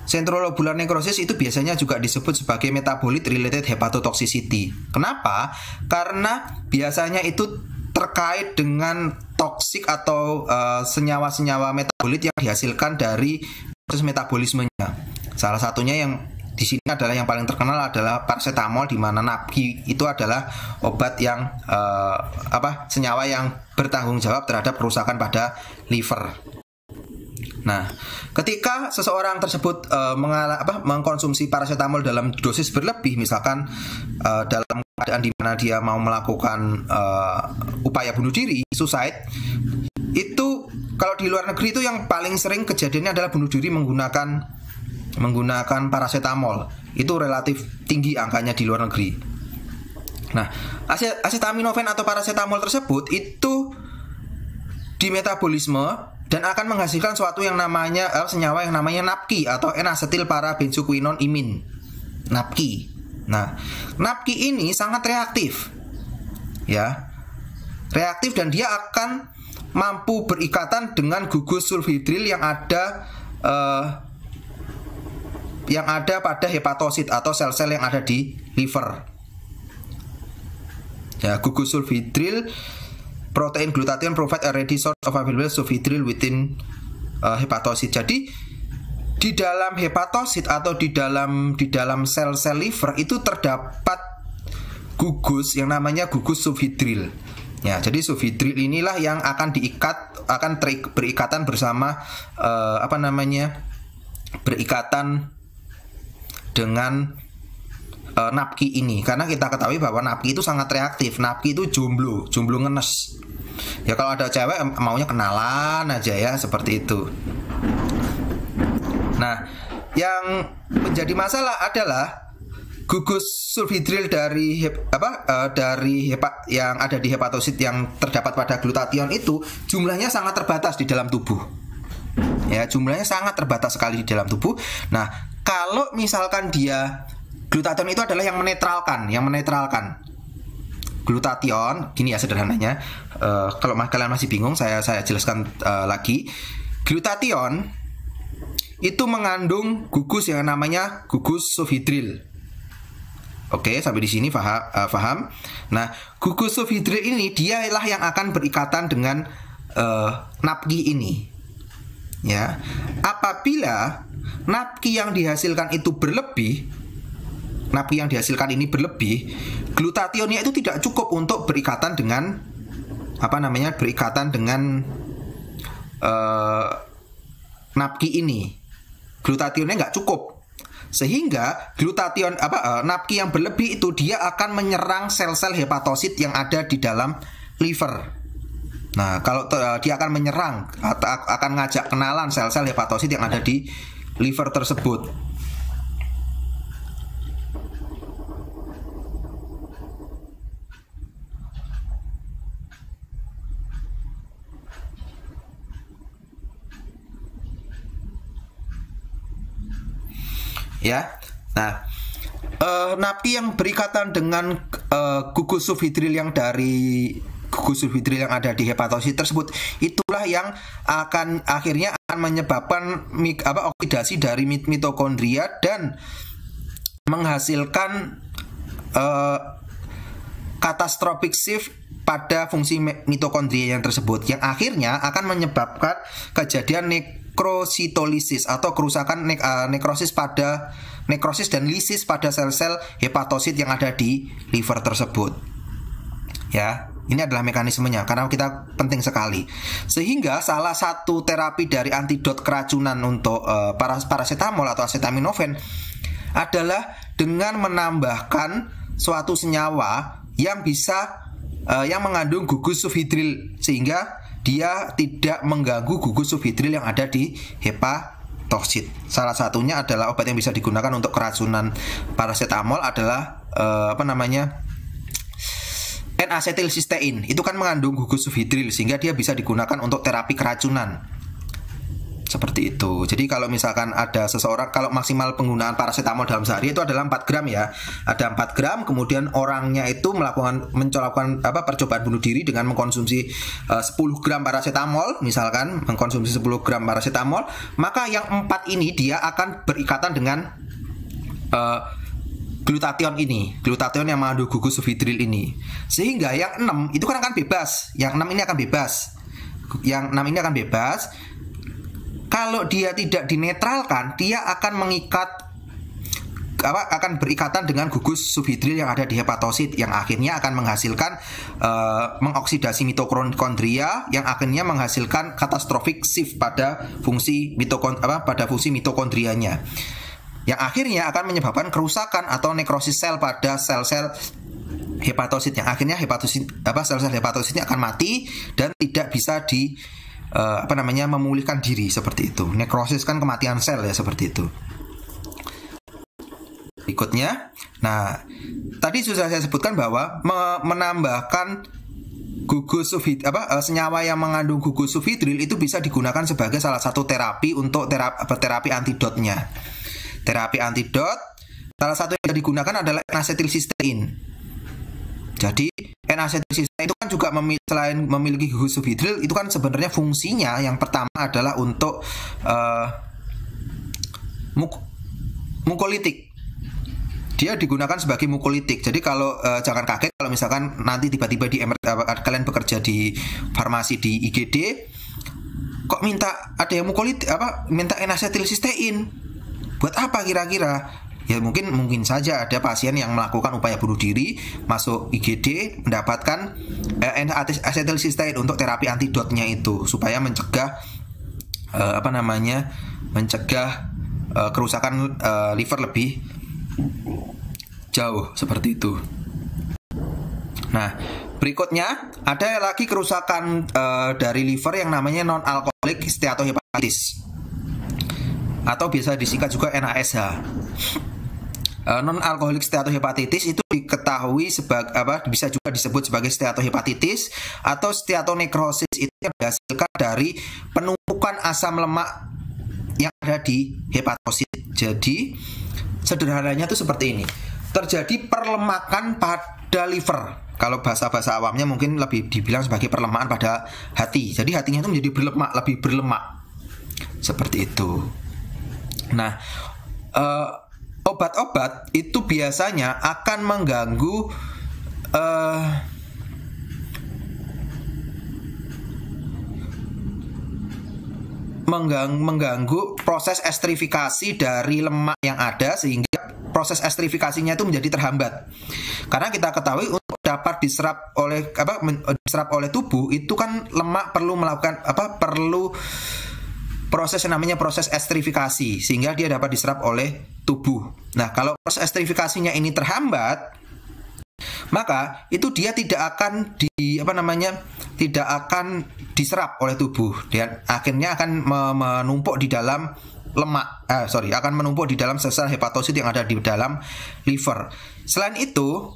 Speaker 1: centrolobular necrosis itu biasanya juga disebut sebagai metabolic related hepatotoxicity. Kenapa? Karena biasanya itu terkait dengan toksik atau senyawa-senyawa metabolit yang dihasilkan dari proses metabolismenya. Salah satunya yang di sini adalah yang paling terkenal adalah paracetamol, di mana NAPQI itu adalah obat yang senyawa yang bertanggung jawab terhadap kerusakan pada liver. Nah, ketika seseorang tersebut mengkonsumsi paracetamol dalam dosis berlebih, misalkan dalam keadaan di mana dia mau melakukan upaya bunuh diri, suicide, itu kalau di luar negeri itu yang paling sering kejadiannya adalah bunuh diri menggunakan paracetamol. Itu relatif tinggi angkanya di luar negeri. Nah, acetaminophen atau paracetamol tersebut itu di metabolisme dan akan menghasilkan suatu yang namanya senyawa yang namanya NAPQI atau N-acetyl para-benzoquinone imine. NAPQI. Nah, NAPQI ini sangat reaktif. Ya. Reaktif dan dia akan mampu berikatan dengan gugus sulfhidril yang ada pada hepatosit atau sel-sel yang ada di liver. Ya, gugus sulfhidril protein glutathione provide a ready source of available sulfhydryl within hepatocyte. Jadi di dalam hepatosit atau di dalam sel-sel liver itu terdapat gugus yang namanya gugus sulfhydryl. Ya, jadi sulfhydryl inilah yang akan berikatan bersama berikatan dengan NAPQI ini, karena kita ketahui bahwa NAPQI itu sangat reaktif. NAPQI itu jomblo ngenes. Ya kalau ada cewek maunya kenalan aja ya, seperti itu. Nah, yang menjadi masalah adalah gugus sulfhydryl yang ada di hepatosit yang terdapat pada glutathione itu jumlahnya sangat terbatas di dalam tubuh. Ya, jumlahnya sangat terbatas sekali di dalam tubuh. Nah, kalau misalkan glutathione itu adalah yang menetralkan. glutathione, gini ya sederhananya. Kalau kalian masih bingung, saya jelaskan lagi. Glutathione itu mengandung gugus yang namanya gugus sulfhidril. Oke, sampai di sini paham. Nah, gugus sulfhidril ini dialah yang akan berikatan dengan napki ini. Ya, apabila napki yang dihasilkan itu berlebih, napki yang dihasilkan ini berlebih, glutathionnya itu tidak cukup untuk berikatan dengan berikatan dengan napki ini. Glutathionnya nggak cukup, sehingga glutathione napki yang berlebih itu dia akan menyerang sel-sel hepatosit yang ada di dalam liver. Nah, kalau dia akan menyerang atau akan ngajak kenalan sel-sel hepatosit yang ada di liver tersebut. Ya. Nah, napki yang berikatan dengan gugus sulfhidril yang ada di hepatosit tersebut, itulah yang akhirnya akan menyebabkan oksidasi dari mitokondria dan menghasilkan catastrophic shift pada fungsi mitokondria yang tersebut, yang akhirnya akan menyebabkan kejadian nekrositolisis atau kerusakan nekrosis dan lisis pada sel-sel hepatosit yang ada di liver tersebut. Ya, ini adalah mekanismenya karena kita penting sekali. Sehingga salah satu terapi dari antidot keracunan untuk paracetamol atau acetaminophen adalah dengan menambahkan suatu senyawa yang yang mengandung gugus sulfhidril, sehingga dia tidak mengganggu gugus sulfhidril yang ada di hepatosit. Salah satunya adalah obat yang bisa digunakan untuk keracunan paracetamol adalah N-asetilsistein. Itu kan mengandung gugus sulfhidril, sehingga dia bisa digunakan untuk terapi keracunan. Seperti itu. Jadi kalau misalkan ada seseorang, kalau maksimal penggunaan paracetamol dalam sehari itu adalah 4 gram ya. Ada 4 gram, kemudian orangnya itu melakukan percobaan bunuh diri dengan mengkonsumsi 10 gram paracetamol, misalkan mengkonsumsi 10 gram paracetamol, maka yang 4 ini dia akan berikatan dengan glutathione yang mengandung gugus sulfhidril ini. Sehingga yang 6 itu kan akan bebas. Yang 6 ini akan bebas. Kalau dia tidak dinetralkan, dia akan akan berikatan dengan gugus sulfhidril yang ada di hepatosit, yang akhirnya akan menghasilkan mengoksidasi mitokondria, yang akhirnya menghasilkan catastrophic shift pada fungsi mitokondrianya, yang akhirnya akan menyebabkan kerusakan atau nekrosis sel pada sel-sel hepatosit, yang akhirnya sel-sel hepatositnya akan mati dan tidak bisa memulihkan diri, seperti itu. Nekrosis kan kematian sel ya, seperti itu. Berikutnya, nah tadi sudah saya sebutkan bahwa menambahkan gugus senyawa yang mengandung gugus sulfhidril itu bisa digunakan sebagai salah satu terapi untuk terapi antidotnya. Terapi antidot salah satu yang digunakan adalah N-asetilsistein. Jadi N-asetilsistein itu kan juga selain memiliki gugus sulfhidril, itu kan sebenarnya fungsinya yang pertama adalah untuk mukolitik. Dia digunakan sebagai mukolitik. Jadi kalau jangan kaget kalau misalkan nanti tiba-tiba kalian bekerja di farmasi di IGD, kok ada yang mukolitik minta N-asetilsistein. Buat apa kira-kira? Ya mungkin saja ada pasien yang melakukan upaya bunuh diri, masuk IGD, mendapatkan N-asetilsistein untuk terapi antidotnya itu, supaya mencegah kerusakan liver lebih jauh, seperti itu. Nah, berikutnya ada lagi kerusakan dari liver yang namanya non-alkoholik steatohepatitis, atau biasa disingkat juga NASH. Non-alkoholik steatohepatitis itu diketahui bisa juga disebut sebagai steatohepatitis atau steatonekrosis. Itu yang dihasilkan dari penumpukan asam lemak yang ada di hepatosit. Jadi sederhananya itu seperti ini. Terjadi perlemakan pada liver Kalau bahasa-bahasa awamnya mungkin lebih dibilang sebagai perlemahan pada hati. Jadi hatinya itu menjadi berlemak, lebih berlemak. Seperti itu. Nah, obat-obat itu biasanya akan mengganggu proses estrifikasi dari lemak yang ada, sehingga proses estrifikasinya itu menjadi terhambat. Karena kita ketahui untuk dapat diserap oleh tubuh itu kan lemak perlu melakukan perlu proses yang namanya proses estrifikasi sehingga dia dapat diserap oleh tubuh. Nah, kalau proses estrifikasinya ini terhambat, maka itu dia tidak akan tidak akan diserap oleh tubuh dan akhirnya akan menumpuk di dalam akan menumpuk di dalam sel-sel hepatosit yang ada di dalam liver. Selain itu,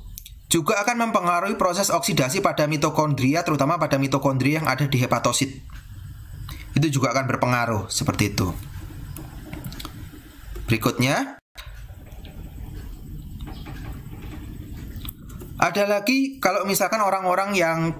Speaker 1: juga akan mempengaruhi proses oksidasi pada mitokondria, terutama pada mitokondria yang ada di hepatosit. Itu juga akan berpengaruh seperti itu. Berikutnya, ada lagi kalau misalkan orang-orang yang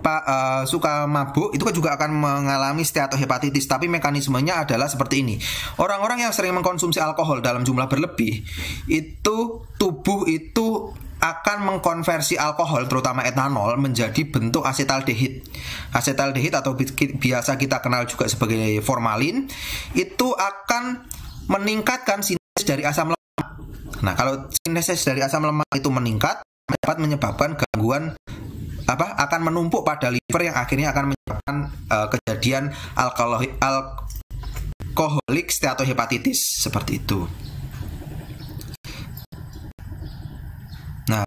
Speaker 1: suka mabuk itu juga akan mengalami steatohepatitis, tapi mekanismenya adalah seperti ini. Orang-orang yang sering mengkonsumsi alkohol dalam jumlah berlebih, itu tubuh itu akan mengkonversi alkohol terutama etanol menjadi bentuk asetaldehid. Asetaldehid atau biasa kita kenal juga sebagai formalin itu akan meningkatkan sintesis dari asam lemak. Nah, kalau sintesis dari asam lemak itu meningkat, dapat menyebabkan gangguan akan menumpuk pada liver yang akhirnya akan menyebabkan kejadian alkoholik steatohepatitis seperti itu. Nah,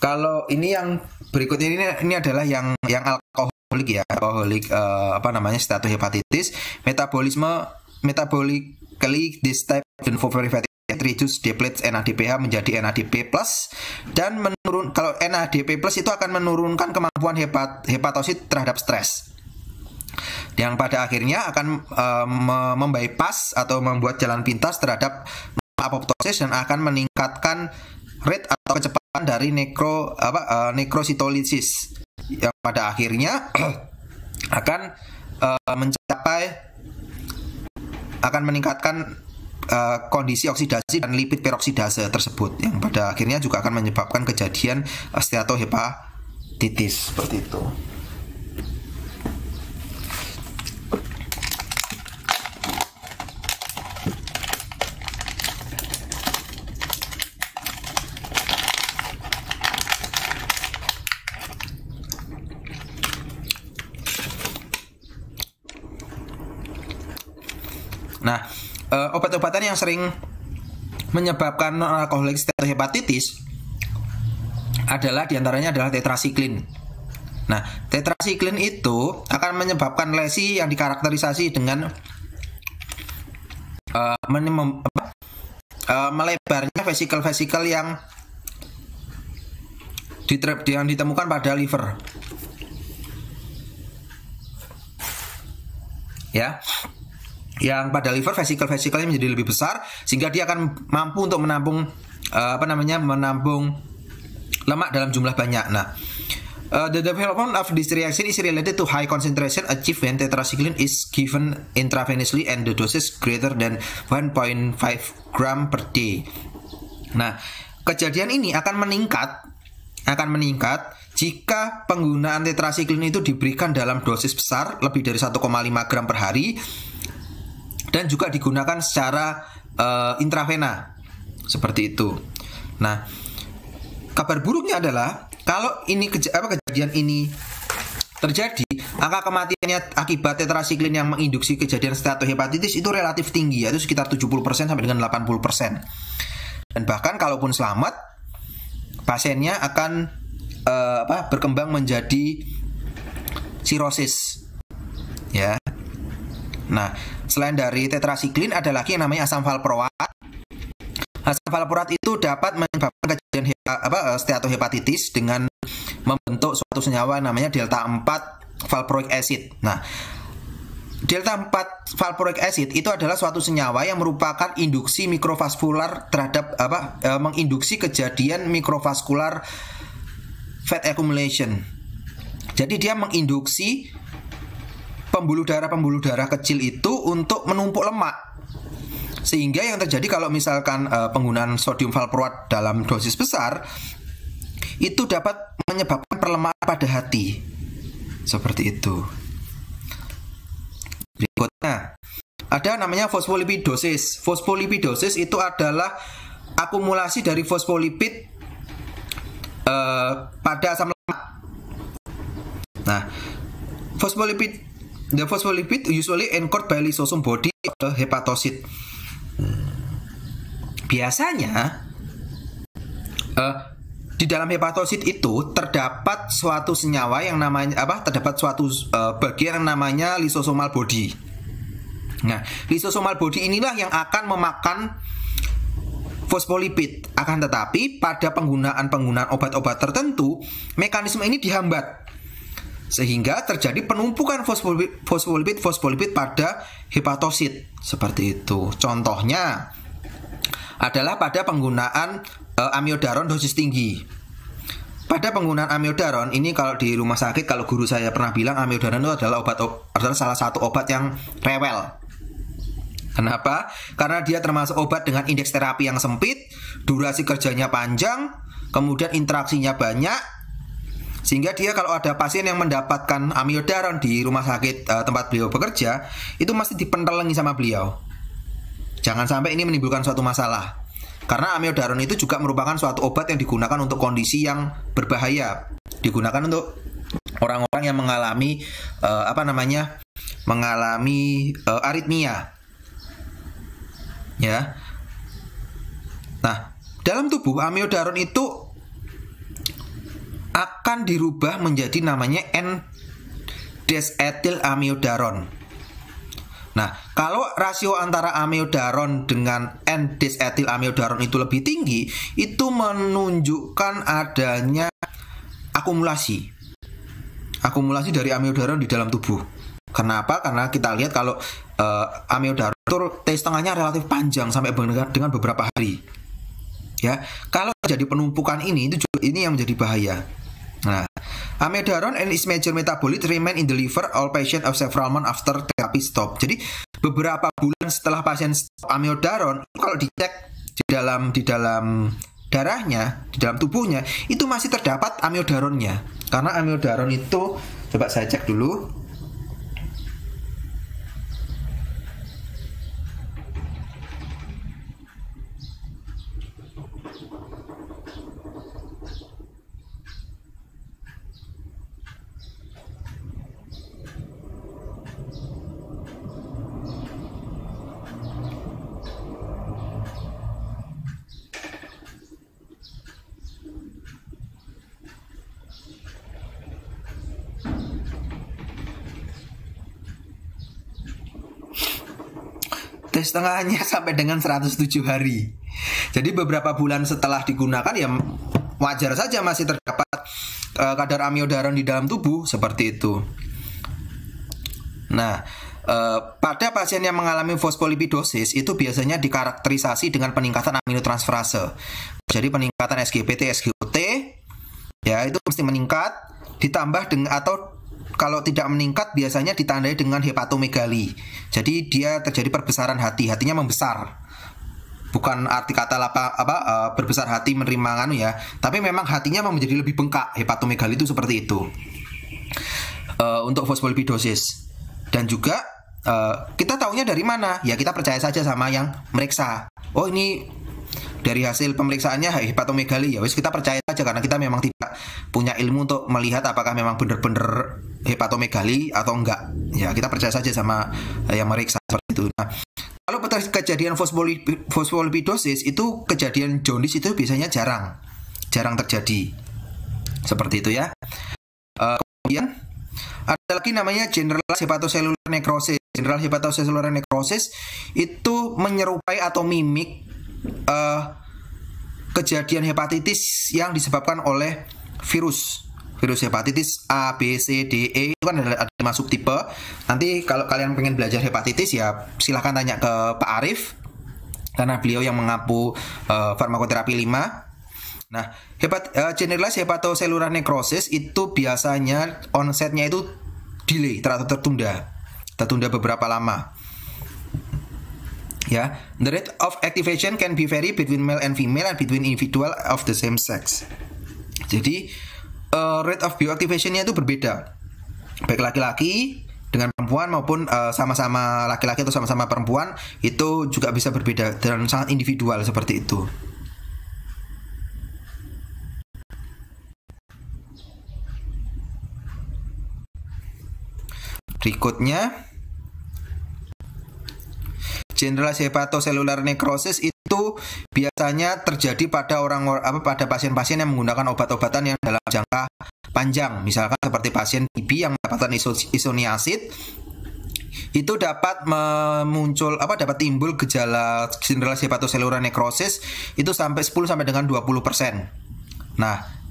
Speaker 1: kalau ini yang berikut ini adalah yang alkoholik ya, alkoholik steatohepatitis, metabolically this type reduce D-plates NADPH menjadi NADP+, dan kalau NADP+ itu akan menurunkan kemampuan hepatosit terhadap stres, yang pada akhirnya akan membypass atau membuat jalan pintas terhadap apoptosis dan akan meningkatkan rate atau kecepatan dari nekrositolisis, yang pada akhirnya akan meningkatkan kondisi oksidasi dan lipid peroksidase tersebut, yang pada akhirnya juga akan menyebabkan kejadian steatohepatitis seperti itu. Nah, obat-obatan yang sering menyebabkan non-alkoholik steatohepatitis diantaranya adalah tetrasiklin. Nah, tetrasiklin itu akan menyebabkan lesi yang dikarakterisasi dengan melebarnya vesikel-vesikel yang ditemukan pada liver. Ya. Yang pada liver vesikel-vesikelnya menjadi lebih besar sehingga dia akan mampu untuk menampung menampung lemak dalam jumlah banyak. Nah, the development of this reaction is related to high concentration achieved when tetracycline is given intravenously and the doses greater than 1.5 gram per day. Nah, kejadian ini akan meningkat jika penggunaan tetracycline itu diberikan dalam dosis besar lebih dari 1,5 gram per hari dan juga digunakan secara intravena seperti itu. Nah, kabar buruknya adalah kalau kejadian ini terjadi, angka kematiannya akibat tetrasiklin yang menginduksi kejadian steatohepatitis itu relatif tinggi, yaitu sekitar 70% sampai dengan 80%. Dan bahkan kalaupun selamat, pasiennya akan berkembang menjadi sirosis. Ya. Nah, selain dari tetrasiklin ada lagi yang namanya asam valproat. Asam valproat itu dapat menyebabkan kejadian steatohepatitis dengan membentuk suatu senyawa namanya delta 4 valproic acid. Nah, delta 4 valproic acid itu adalah suatu senyawa yang merupakan induksi mikrovaskular terhadap menginduksi kejadian mikrovaskular fat accumulation. Jadi dia menginduksi pembuluh darah kecil itu untuk menumpuk lemak. Sehingga yang terjadi kalau misalkan penggunaan sodium valproat dalam dosis besar itu dapat menyebabkan perlemahan pada hati. Seperti itu. Berikutnya ada namanya fosfolipidosis. Fosfolipidosis itu adalah akumulasi dari fosfolipid pada asam lemak. Nah, the phospholipid usually anchored by lysosome body of the hepatocyte. Biasanya di dalam hepatosit itu terdapat suatu senyawa yang namanya terdapat suatu bagian yang namanya lysosomal body. Nah, lysosomal body inilah yang akan memakan fosfolipid. Akan tetapi pada penggunaan obat-obat tertentu, mekanisme ini dihambat sehingga terjadi penumpukan fosfolipid pada hepatosit. Seperti itu. Contohnya adalah pada penggunaan amiodaron dosis tinggi. Pada penggunaan amiodaron ini, kalau di rumah sakit, kalau guru saya pernah bilang amiodaron itu adalah salah satu obat yang rewel. Kenapa? Karena dia termasuk obat dengan indeks terapi yang sempit, durasi kerjanya panjang, kemudian interaksinya banyak, sehingga dia kalau ada pasien yang mendapatkan amiodaron di rumah sakit tempat beliau bekerja, itu mesti dipentelengi sama beliau. Jangan sampai ini menimbulkan suatu masalah. Karena amiodaron itu juga merupakan suatu obat yang digunakan untuk kondisi yang berbahaya. Digunakan untuk orang-orang yang mengalami aritmia. Ya. Nah, dalam tubuh amiodaron itu akan dirubah menjadi namanya N-desethylamiodaron. Nah, kalau rasio antara amiodaron dengan N-desethylamiodaron itu lebih tinggi, itu menunjukkan adanya akumulasi dari amiodaron di dalam tubuh. Kenapa? Karena kita lihat kalau amiodaron itu T-setengahnya relatif panjang sampai dengan beberapa hari. Ya, kalau terjadi penumpukan ini yang menjadi bahaya. Nah, amiodaron and its major metabolite remain in the liver all patient of several months after therapy stop. Jadi beberapa bulan setelah pasien stop amiodaron, kalau dicek di dalam darahnya, di dalam tubuhnya, itu masih terdapat amiodaronnya. Karena amiodaron itu, coba saya cek dulu. Setengahnya sampai dengan 107 hari. Jadi beberapa bulan setelah digunakan ya wajar saja masih terdapat kadar amiodaron di dalam tubuh seperti itu. Nah, pada pasien yang mengalami fosfolipidosis itu biasanya dikarakterisasi dengan peningkatan aminotransferase. Jadi peningkatan SGPT, SGOT ya itu mesti meningkat, ditambah dengan atau kalau tidak meningkat biasanya ditandai dengan hepatomegali. Jadi dia terjadi perbesaran hatinya membesar. Bukan arti kata berbesar hati menerima ya, tapi memang hatinya menjadi lebih bengkak. Hepatomegali itu seperti itu. Untuk fosfolipidosis. Dan juga kita taunya dari mana? Ya kita percaya saja sama yang meriksa. Oh ini dari hasil pemeriksaannya hepatomegali, ya wis kita percaya saja karena kita memang tidak punya ilmu untuk melihat apakah memang benar-benar hepatomegali atau enggak. Ya kita percaya saja sama yang meriksa seperti itu. Nah, kalau kejadian fosfolipidosis itu kejadian jaundice itu biasanya jarang terjadi. Seperti itu ya. Kemudian ada lagi namanya generalized hepatocellular necrosis. General hepatocellular necrosis itu menyerupai atau mimik kejadian hepatitis yang disebabkan oleh virus virus hepatitis A, B, C, D, E itu kan ada 5 subtipe. Nanti kalau kalian pengen belajar hepatitis ya silahkan tanya ke Pak Arif karena beliau yang mengampu farmakoterapi 5. Nah, generalized hepatocellular necrosis itu biasanya onsetnya itu delay, tertunda beberapa lama. Ya, the rate of activation can be vary between male and female and between individual of the same sex. Jadi rate of bioactivation-nya itu berbeda, baik laki-laki dengan perempuan maupun sama-sama laki-laki atau sama-sama perempuan itu juga bisa berbeda dan sangat individual seperti itu. Berikutnya, generalized hepatocellular necrosis itu biasanya terjadi pada pada pasien-pasien yang menggunakan obat-obatan yang dalam jangka panjang, misalkan seperti pasien TB yang mendapatkan isoniazid itu dapat timbul gejala generalized hepatocellular necrosis itu sampai 10 sampai dengan 20%. Nah,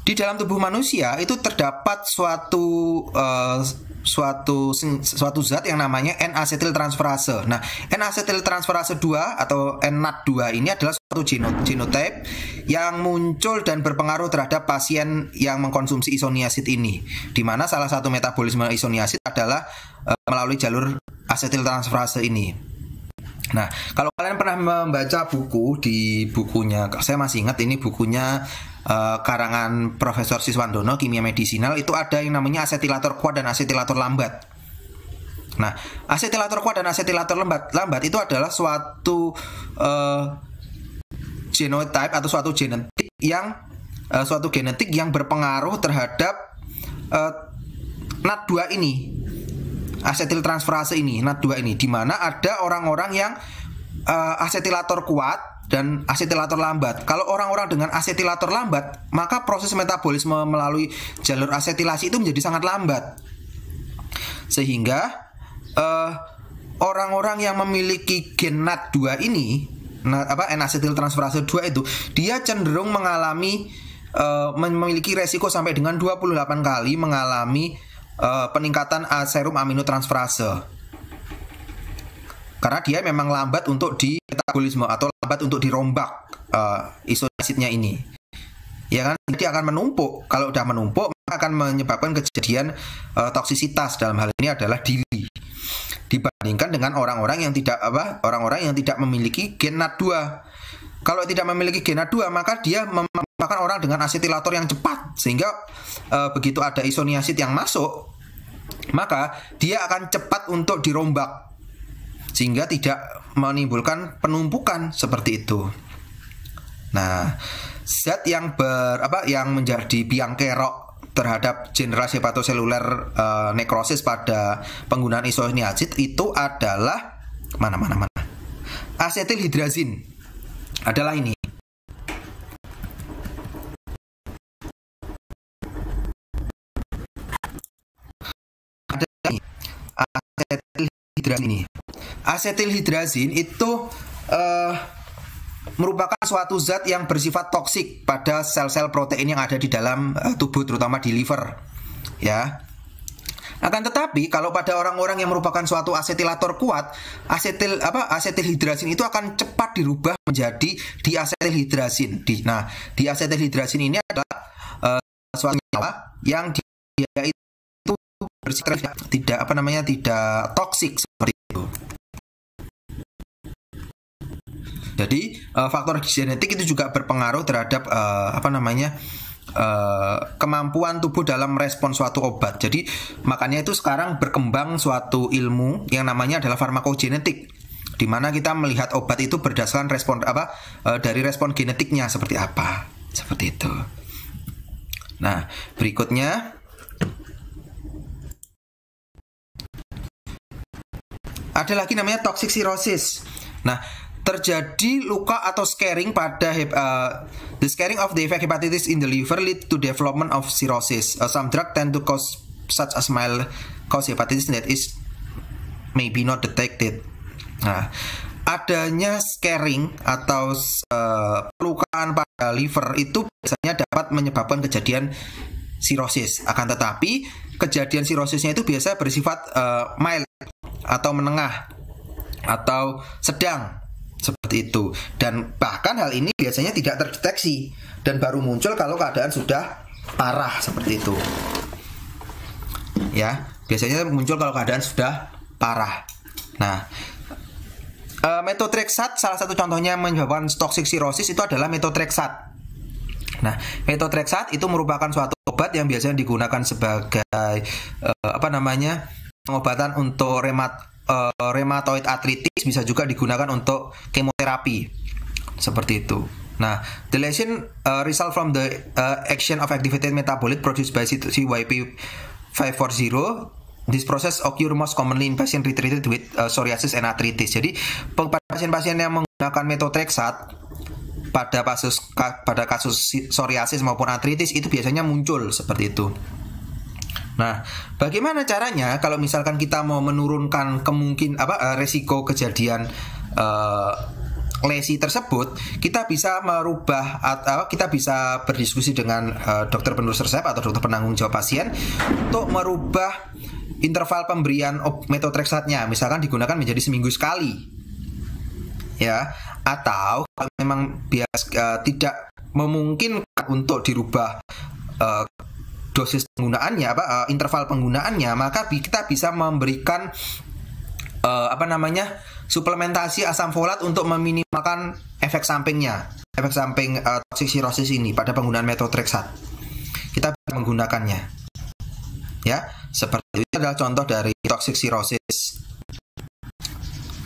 Speaker 1: di dalam tubuh manusia itu terdapat suatu zat yang namanya N-asetiltransferase. Nah, N-asetiltransferase 2 atau NAT2 ini adalah suatu genotype yang muncul dan berpengaruh terhadap pasien yang mengkonsumsi isoniazid ini. Di mana salah satu metabolisme isoniazid adalah melalui jalur asetiltransferase ini. Nah, kalau kalian pernah membaca buku, di bukunya, saya masih ingat ini bukunya karangan Profesor Siswandono, Kimia Medisinal, itu ada yang namanya asetilator kuat dan asetilator lambat. Nah, asetilator kuat dan asetilator lambat itu adalah suatu genotype atau suatu genetik yang berpengaruh terhadap NAT2 ini. Asetiltransferase ini, NAT2 ini, di mana ada orang-orang yang asetilator kuat dan asetilator lambat. Kalau orang-orang dengan asetilator lambat, maka proses metabolisme melalui jalur asetilasi itu menjadi sangat lambat. Sehingga orang-orang yang memiliki gen NAT2 ini, N-asetiltransferase 2 itu, dia cenderung memiliki resiko sampai dengan 28 kali mengalami peningkatan serum aminotransferase. Karena dia memang lambat untuk di metabolisme atau lambat untuk dirombak isoniazidnya ini. Ya kan, dia akan menumpuk. Kalau udah menumpuk, maka akan menyebabkan kejadian toksisitas, dalam hal ini adalah DILI. Dibandingkan dengan orang-orang yang tidak memiliki gen NAT2. Kalau tidak memiliki gen NAT2, maka dia merupakan orang dengan asetilator yang cepat, sehingga begitu ada isoniazid yang masuk, maka dia akan cepat untuk dirombak, sehingga tidak menimbulkan penumpukan seperti itu. Nah, zat yang menjadi biang kerok terhadap generalized hepatocellular necrosis pada penggunaan isoniazid itu adalah asetilhidrazin. Adalah ini. Asetilhidrazin ini. Asetilhidrazin itu merupakan suatu zat yang bersifat toksik pada sel-sel protein yang ada di dalam tubuh, terutama di liver. Ya. Akan tetapi kalau pada orang-orang yang merupakan suatu asetilator kuat, asetilhidrazin itu akan cepat dirubah menjadi diasetilhidrazin. Nah, diasetilhidrazin ini adalah suatu senyawa yang dia itu bersifat tidak toksik seperti itu. Jadi faktor genetik itu juga berpengaruh terhadap kemampuan tubuh dalam respon suatu obat. Jadi makanya itu sekarang berkembang suatu ilmu yang namanya adalah farmakogenetik, di mana kita melihat obat itu berdasarkan respon dari respon genetiknya seperti apa, seperti itu. Nah, berikutnya ada lagi namanya toxic cirrhosis. Nah, terjadi luka atau scarring pada the scarring of the effect hepatitis in the liver lead to development of cirrhosis. Some drug tend to cause such as mild cause hepatitis that is maybe not detected. Nah, adanya scarring atau pelukaan pada liver itu biasanya dapat menyebabkan kejadian sirosis. Akan tetapi kejadian sirosisnya itu biasa bersifat mild atau menengah atau sedang seperti itu. Dan bahkan hal ini biasanya tidak terdeteksi dan baru muncul kalau keadaan sudah parah seperti itu. Ya, biasanya muncul kalau keadaan sudah parah. Nah, methotrexate salah satu contohnya menyebabkan toxic cirrhosis itu adalah methotrexate. Nah, methotrexate itu merupakan suatu obat yang biasanya digunakan sebagai pengobatan untuk rheumatoid arthritis, bisa juga digunakan untuk kemoterapi seperti itu. Nah, the lesion result from the action of activated metabolite produced by CYP540. This process occur most commonly in patient treated with psoriasis and arthritis. Jadi pada pasien-pasien yang menggunakan methotrexate pada kasus psoriasis maupun artritis itu biasanya muncul seperti itu. Nah, bagaimana caranya kalau misalkan kita mau menurunkan resiko kejadian lesi tersebut? Kita bisa merubah atau kita bisa berdiskusi dengan dokter penulis resep atau dokter penanggung jawab pasien untuk merubah interval pemberian methotrexate-nya, misalkan digunakan menjadi seminggu sekali, ya. Atau kalau memang tidak memungkinkan untuk dirubah dosis penggunaannya, interval penggunaannya, maka kita bisa memberikan suplementasi asam folat untuk meminimalkan efek samping toxic cirrhosis ini pada penggunaan methotrexate. Kita bisa menggunakannya. Ya, seperti itu adalah contoh dari toxic cirrhosis.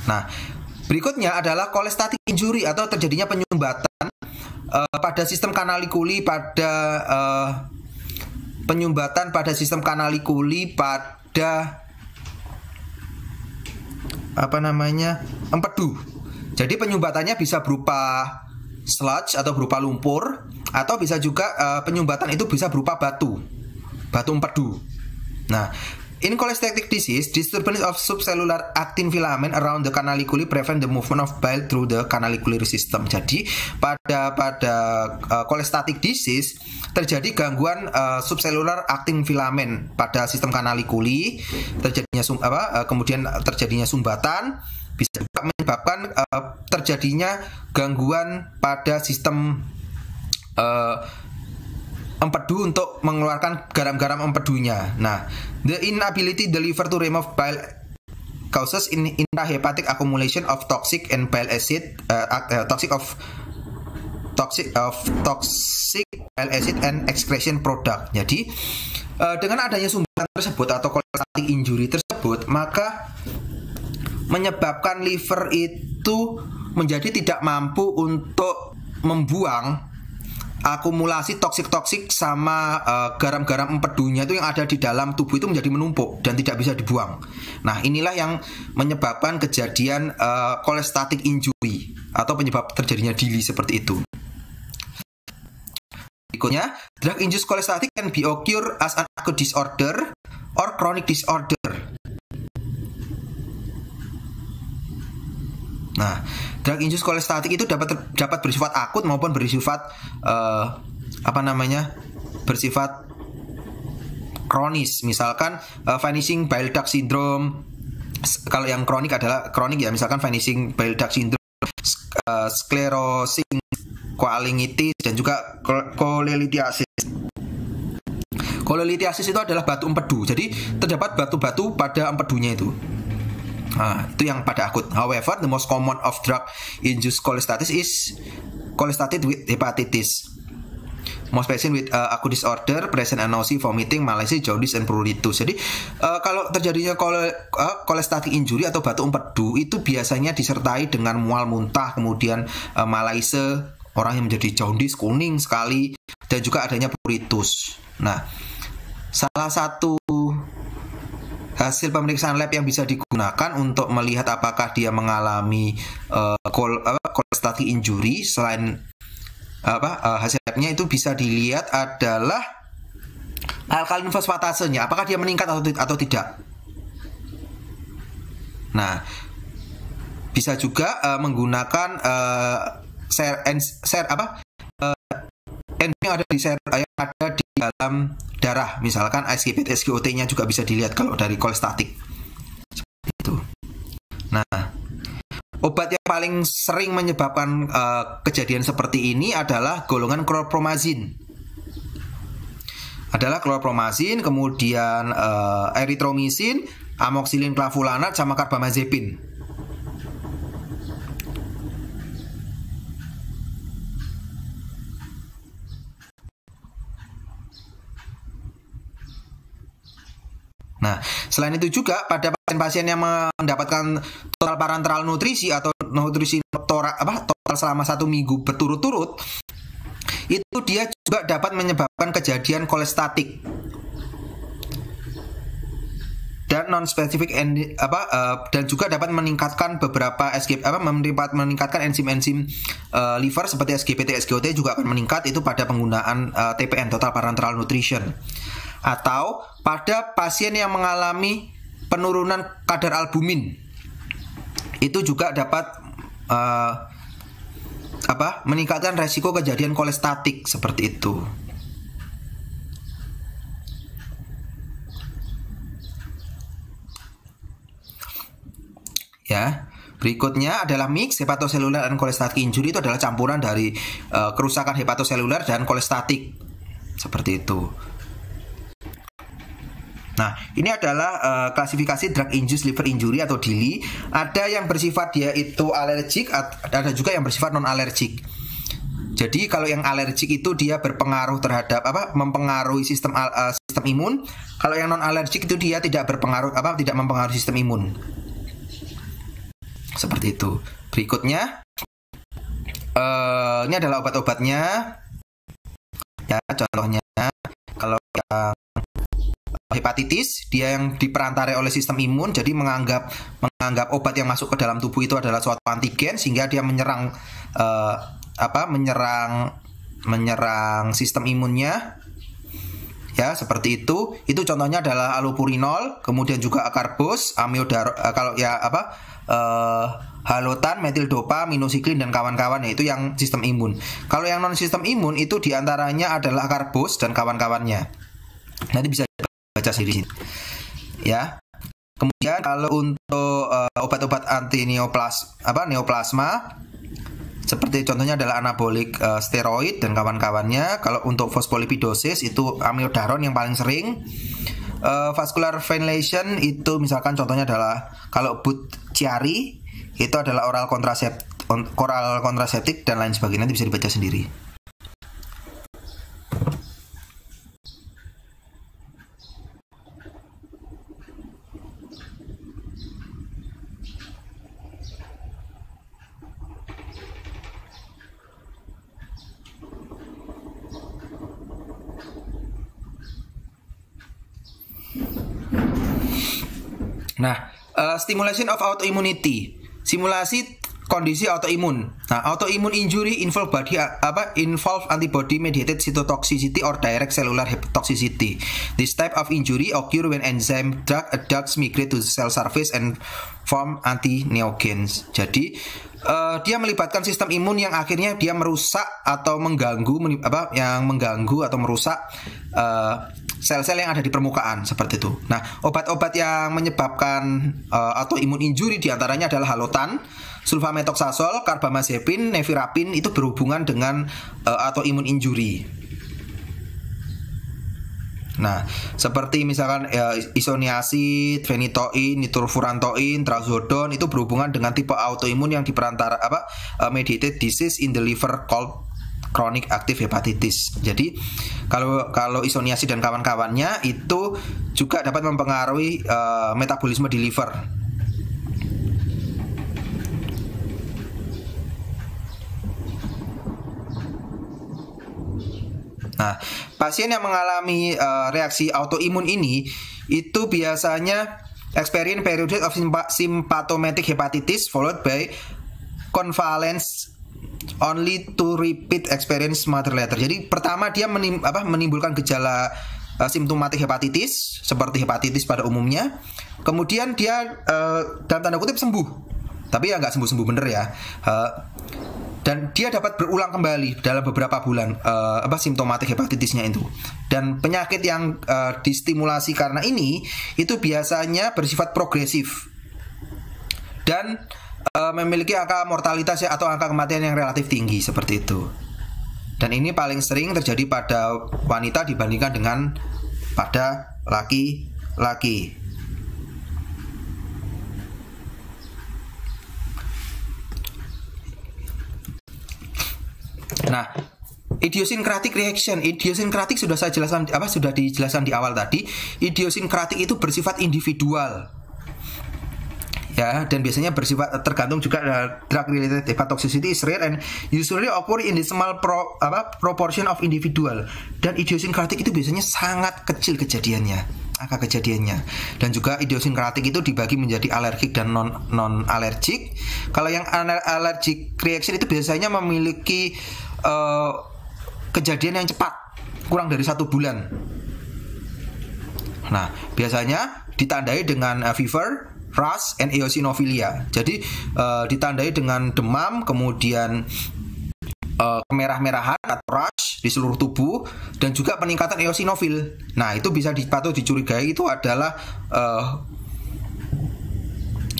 Speaker 1: Nah, berikutnya adalah cholestatic injury atau terjadinya penyumbatan pada sistem kanalikuli pada empedu. Jadi penyumbatannya bisa berupa sludge atau berupa lumpur, atau bisa juga penyumbatan itu bisa berupa batu empedu. Nah, in cholestatic disease, disturbance of subcellular actin filament around the canaliculi prevent the movement of bile through the canaliculi system. Jadi pada cholestatic disease terjadi gangguan subcellular actin filament pada sistem kanalikuli, kemudian terjadinya sumbatan, bisa juga menyebabkan terjadinya gangguan pada sistem empedu untuk mengeluarkan garam-garam empedunya. Nah, the inability the liver to remove bile causes intrahepatic accumulation of toxic and bile acid, toxic bile acid and excretion product. Jadi, dengan adanya sumbatan tersebut atau cholestatic injury tersebut, maka menyebabkan liver itu menjadi tidak mampu untuk membuang akumulasi toksik sama garam-garam empedunya itu yang ada di dalam tubuh itu menjadi menumpuk dan tidak bisa dibuang. Nah, inilah yang menyebabkan kejadian cholestatic injury atau penyebab terjadinya DILI seperti itu. Berikutnya, drug induced cholestatic can be occur as an acute disorder or chronic disorder. Nah, drug induced cholestatic itu dapat bersifat akut maupun bersifat bersifat kronis. Misalkan vanishing bile duct syndrome. Kalau yang kronik ya, misalkan vanishing bile duct syndrome, sclerosing cholangitis, dan juga cholelithiasis. Cholelithiasis itu adalah batu empedu. Jadi terdapat batu-batu pada empedunya itu. Nah, itu yang pada akut. However, the most common of drug-induced cholestasis is cholestatic with hepatitis. Most patient with acute disorder, present nausea, vomiting, malaise, jaundice, and pruritus. Jadi, kalau terjadinya cholestatic injury atau batu empedu itu biasanya disertai dengan mual muntah, kemudian malaise, orang yang menjadi jaundice, kuning sekali, dan juga adanya pruritus. Nah, salah satu hasil pemeriksaan lab yang bisa digunakan untuk melihat apakah dia mengalami cholestatic injury selain hasil labnya itu bisa dilihat adalah alkalin fosfatasenya, apakah dia meningkat atau tidak. Nah, bisa juga menggunakan enzim yang ada di yang ada di dalam darah, misalkan SGPT SGOT-nya juga bisa dilihat kalau dari kolestatik. Seperti itu. Nah, obat yang paling sering menyebabkan kejadian seperti ini adalah golongan klorpromazin. Adalah klorpromazin, kemudian eritromisin, amoksilin clavulanat, sama karbamazepin. Nah, selain itu juga pada pasien-pasien yang mendapatkan total parenteral nutrisi atau nutrisi total selama 1 minggu berturut-turut, itu dia juga dapat menyebabkan kejadian kolestatik dan non-spesifik dan juga dapat meningkatkan beberapa meningkatkan enzim-enzim liver seperti SGPT SGOT juga akan meningkat itu pada penggunaan TPN, total parenteral nutrition. Atau pada pasien yang mengalami penurunan kadar albumin, itu juga dapat meningkatkan resiko kejadian kolestatik seperti itu. Ya, berikutnya adalah mix hepatoselular dan kolestatik injury. Itu adalah campuran dari kerusakan hepatoselular dan kolestatik seperti itu. Nah, ini adalah klasifikasi drug induced liver injury atau DILI. Ada yang bersifat dia itu alergik, ada juga yang bersifat non alergik. Jadi kalau yang alergik itu dia berpengaruh terhadap mempengaruhi sistem imun. Kalau yang non alergik itu dia tidak berpengaruh tidak mempengaruhi sistem imun. Seperti itu. Berikutnya ini adalah obat-obatnya. Ya, contohnya kalau yang hepatitis, dia yang diperantarai oleh sistem imun, jadi menganggap obat yang masuk ke dalam tubuh itu adalah suatu antigen sehingga dia menyerang sistem imunnya. Ya, seperti itu. Itu contohnya adalah allopurinol, kemudian juga akarbos, amiodaron, halotan, metildopa, minosiklin dan kawan-kawan, yaitu yang sistem imun. Kalau yang non sistem imun itu diantaranya adalah akarbos dan kawan-kawannya. Nanti bisa baca sendiri ya. Kemudian kalau untuk obat-obat anti neoplasma seperti contohnya adalah anabolik steroid dan kawan-kawannya. Kalau untuk fosfolipidosis itu amiodaron yang paling sering. Vascular vein lesion itu misalkan contohnya adalah kalau Buchiari itu adalah oral kontraseptik dan lain sebagainya, nanti bisa dibaca sendiri. Nah, stimulation of autoimmunity, simulasi kondisi autoimun. Nah, autoimmune injury involve antibody mediated cytotoxicity or direct cellular toxicity. This type of injury occur when enzyme drug adducts migrate to the cell surface and form anti-neogens. Jadi dia melibatkan sistem imun yang akhirnya dia merusak atau mengganggu atau merusak sel-sel yang ada di permukaan seperti itu. Nah, obat-obat yang menyebabkan autoimmune injury diantaranya adalah halotan, sulfamethoxazole, karbamazepin, nevirapin, itu berhubungan dengan autoimmune injury. Nah, seperti misalkan isoniazid, phenytoin, nitrofurantoin, trazodone itu berhubungan dengan tipe autoimun yang diperantara mediated disease in the liver called chronic active hepatitis. Jadi kalau isoniazid dan kawan-kawannya itu juga dapat mempengaruhi metabolisme di liver. Nah, pasien yang mengalami reaksi autoimun ini itu biasanya experience period of symptomatic hepatitis followed by convalescence only to repeat experience mother later. Jadi pertama dia menimbulkan gejala simptomatik hepatitis seperti hepatitis pada umumnya. Kemudian dia dalam tanda kutip sembuh. Tapi ya nggak sembuh-sembuh bener ya. Dan dia dapat berulang kembali dalam beberapa bulan simptomatik hepatitisnya itu. Dan penyakit yang distimulasi karena ini itu biasanya bersifat progresif dan memiliki angka mortalitas atau angka kematian yang relatif tinggi seperti itu. Dan ini paling sering terjadi pada wanita dibandingkan dengan pada laki-laki. Nah, idiosyncratic reaction, idiosyncratic sudah saya jelaskan sudah dijelaskan di awal tadi. Idiosyncratic itu bersifat individual. Ya, dan biasanya bersifat tergantung juga drug related hepatotoxicity is rare and usually occur in the small proportion of individual. Dan idiosyncratic itu biasanya sangat kecil kejadiannya, angka kejadiannya. Dan juga idiosyncratic itu dibagi menjadi alergik dan non alergik. Kalau yang allergic reaction itu biasanya memiliki kejadian yang cepat, kurang dari 1 bulan. Nah, biasanya ditandai dengan fever, rash, and eosinophilia. Jadi ditandai dengan demam, kemudian kemerah-merahan atau rash di seluruh tubuh, dan juga peningkatan eosinofil. Nah, itu bisa patut dicurigai itu adalah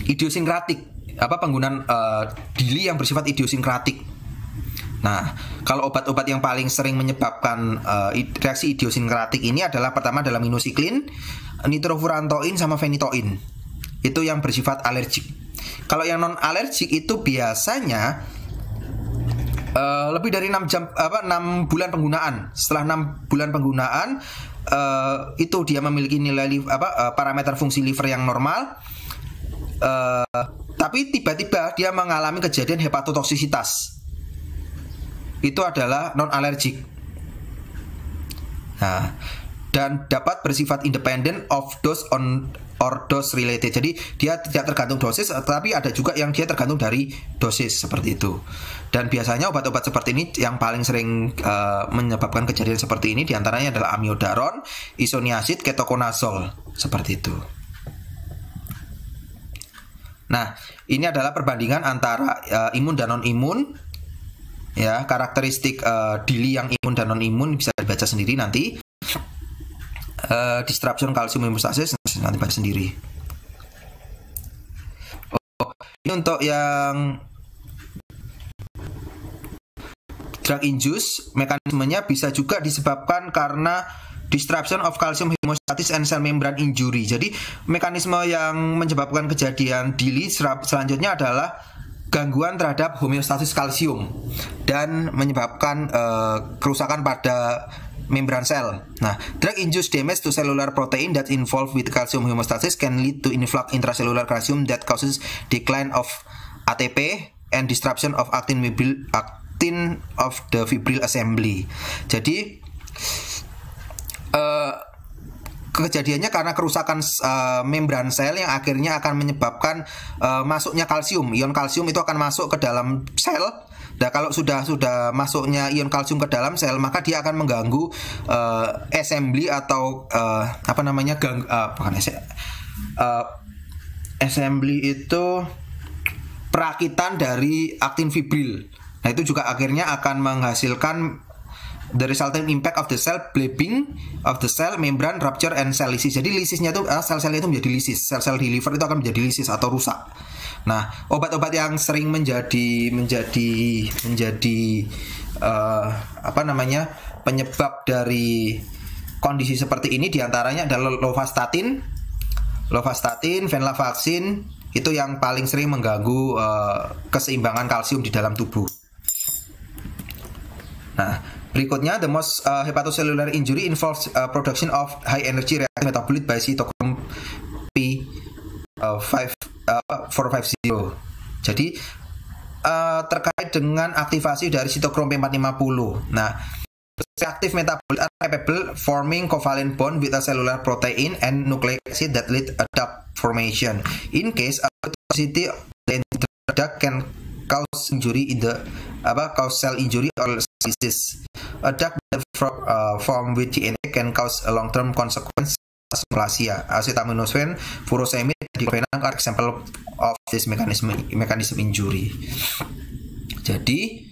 Speaker 1: idiosinkratik, penggunaan DILI yang bersifat idiosinkratik. Nah, kalau obat-obat yang paling sering menyebabkan reaksi idiosinkratik ini adalah pertama adalah minocycline, nitrofurantoin, sama phenytoin. Itu yang bersifat alergik. Kalau yang non alergik itu biasanya lebih dari 6 bulan penggunaan. Setelah 6 bulan penggunaan itu dia memiliki nilai parameter fungsi liver yang normal. Tapi tiba-tiba dia mengalami kejadian hepatotoksisitas. Itu adalah non alergik. Nah, dan dapat bersifat independent of dose or dose related. Jadi dia tidak tergantung dosis, tetapi ada juga yang dia tergantung dari dosis seperti itu. Dan biasanya obat-obat seperti ini yang paling sering menyebabkan kejadian seperti ini diantaranya adalah amiodaron, isoniazid, ketoconazole seperti itu. Nah, ini adalah perbandingan antara imun dan non imun. Ya, karakteristik DILI yang imun dan non imun bisa dibaca sendiri nanti. Disruption calcium homeostasis nanti baca sendiri. Ini untuk yang drug induced, mekanismenya bisa juga disebabkan karena disruption of calcium homeostasis and cell membrane injury. Jadi mekanisme yang menyebabkan kejadian DILI selanjutnya adalah gangguan terhadap homeostasis kalsium dan menyebabkan kerusakan pada membran sel. Nah, drug-induced damage to cellular protein that involved with calcium homeostasis can lead to influx intracellular calcium that causes decline of ATP and disruption of actin of the fibril assembly. Jadi kejadiannya karena kerusakan membran sel yang akhirnya akan menyebabkan masuknya kalsium. Ion kalsium itu akan masuk ke dalam sel. Nah, kalau sudah masuknya ion kalsium ke dalam sel, maka dia akan mengganggu assembly atau assembly itu perakitan dari aktin fibril. Nah, itu juga akhirnya akan menghasilkan the resultant impact of the cell bleeding of the cell membrane rupture and cell lysis. Jadi lisisnya itu sel-selnya itu menjadi lisis. Sel-sel di liver itu akan menjadi lisis atau rusak. Nah, obat-obat yang sering menjadi penyebab dari kondisi seperti ini diantaranya adalah lovastatin, venlafaxine. Itu yang paling sering mengganggu keseimbangan kalsium di dalam tubuh. Nah, berikutnya, the most hepatocellular injury involves production of high energy reactive metabolite by cytochrome P450. Jadi terkait dengan aktivasi dari cytochrome P450. Nah, reactive metabolite are capable forming covalent bond with a cellular protein and nucleic acid that lead a duct formation. In case a toxicity of the duct can cause injury in the cause cell injury or lysis. A duct that form with DNA can cause a long-term consequence aplasia. Acetaminophen, furosemide, diclofenac are example of this mechanism injury. Jadi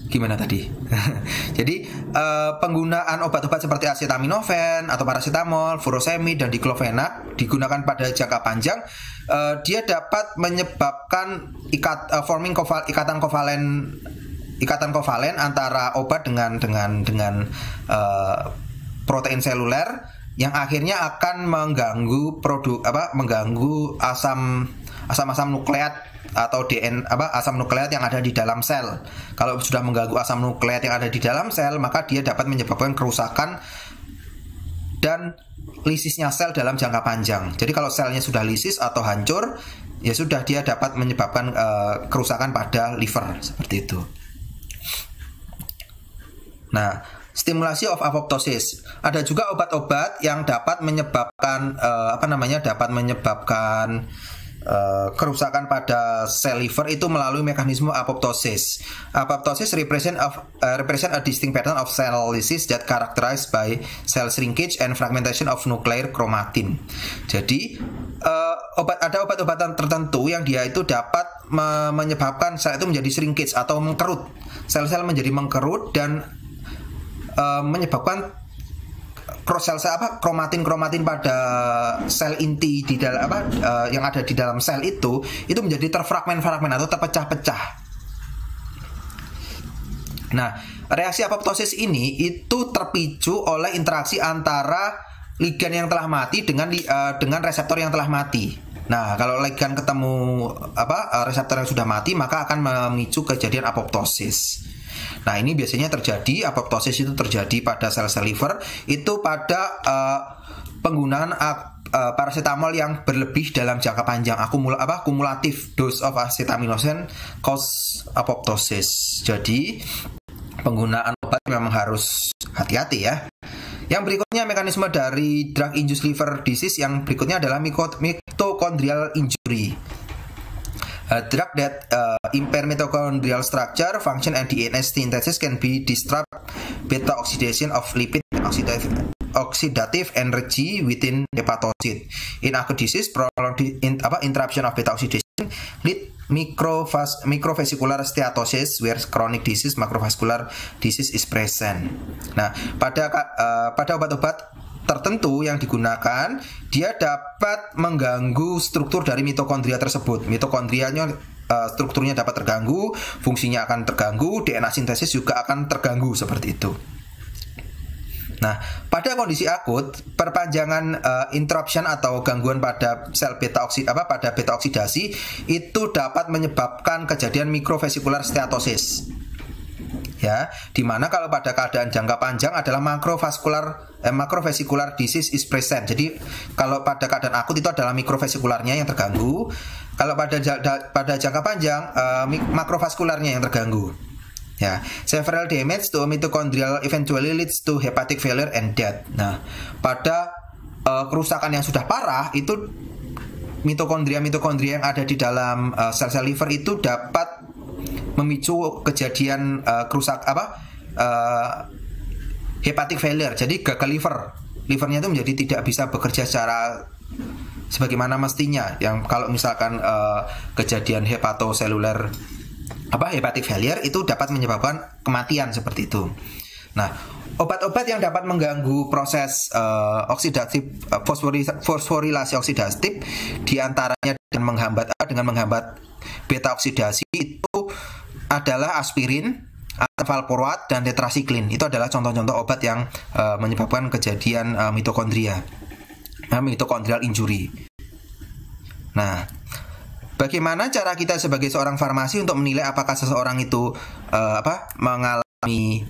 Speaker 1: gimana tadi? Jadi penggunaan obat-obat seperti acetaminophen atau paracetamol, furosemide dan diclofenac digunakan pada jangka panjang, dia dapat menyebabkan ikatan kovalen antara obat dengan protein seluler yang akhirnya akan mengganggu asam nukleat atau asam nukleat yang ada di dalam sel. Kalau sudah mengganggu asam nukleat yang ada di dalam sel, maka dia dapat menyebabkan kerusakan dan lisisnya sel dalam jangka panjang. Jadi kalau selnya sudah lisis atau hancur, ya sudah, dia dapat menyebabkan kerusakan pada liver seperti itu. Nah, stimulasi of apoptosis. Ada juga obat-obat yang dapat menyebabkan kerusakan pada sel liver itu melalui mekanisme apoptosis. Apoptosis represent a distinct pattern of cell lysis that characterized by cell shrinkage and fragmentation of nuclear chromatin. Jadi ada obat-obatan tertentu yang dia itu dapat menyebabkan sel itu menjadi shrinkage atau mengkerut. Sel-sel menjadi mengkerut dan menyebabkan kromatin pada sel inti di dalam yang ada di dalam sel itu menjadi terfragmen atau terpecah-pecah. Nah, reaksi apoptosis ini itu terpicu oleh interaksi antara ligan yang telah mati dengan reseptor yang telah mati. Nah, kalau ligan ketemu reseptor yang sudah mati, maka akan memicu kejadian apoptosis. Nah, ini biasanya terjadi, apoptosis itu terjadi pada sel-sel liver itu pada penggunaan paracetamol yang berlebih dalam jangka panjang. Kumulatif dose of acetaminophen cause apoptosis. Jadi penggunaan obat memang harus hati-hati ya. Yang berikutnya mekanisme dari drug induced liver disease yang berikutnya adalah mitochondrial injury. Drug that impair mitochondrial structure, function, and DNA synthesis can be disrupt beta oxidation of lipid and oxidative energy within hepatocyte. In acute disease, prolonged interruption of beta oxidation lead microvascular steatosis, where chronic disease macrovascular disease is present. Nah, pada obat-obat tertentu yang digunakan, dia dapat mengganggu struktur dari mitokondria tersebut. Mitokondrianya strukturnya dapat terganggu, fungsinya akan terganggu, DNA sintesis juga akan terganggu seperti itu. Nah, pada kondisi akut, perpanjangan interruption atau gangguan pada sel beta oksidasi itu dapat menyebabkan kejadian microvascular steatosis. Ya, dimana kalau pada keadaan jangka panjang adalah macrovascular disease is present. Jadi kalau pada keadaan akut itu adalah mikrovasikularnya yang terganggu. Kalau pada jangka panjang makrovaskularnya yang terganggu. Ya, several damage to mitochondrial eventually leads to hepatic failure and death. Nah, pada kerusakan yang sudah parah itu mitokondria yang ada di dalam sel-sel liver itu dapat memicu kejadian hepatic failure. Jadi gagal livernya itu menjadi tidak bisa bekerja secara sebagaimana mestinya. Yang kalau misalkan kejadian hepatoseluler hepatic failure itu dapat menyebabkan kematian seperti itu. Nah, obat-obat yang dapat mengganggu proses oksidatif fosforilasi oksidatif diantaranya dengan menghambat beta oksidasi itu adalah aspirin, valproat, dan tetrasiklin. Itu adalah contoh-contoh obat yang menyebabkan kejadian mitochondrial injury. Nah, bagaimana cara kita sebagai seorang farmasi untuk menilai apakah seseorang itu mengalami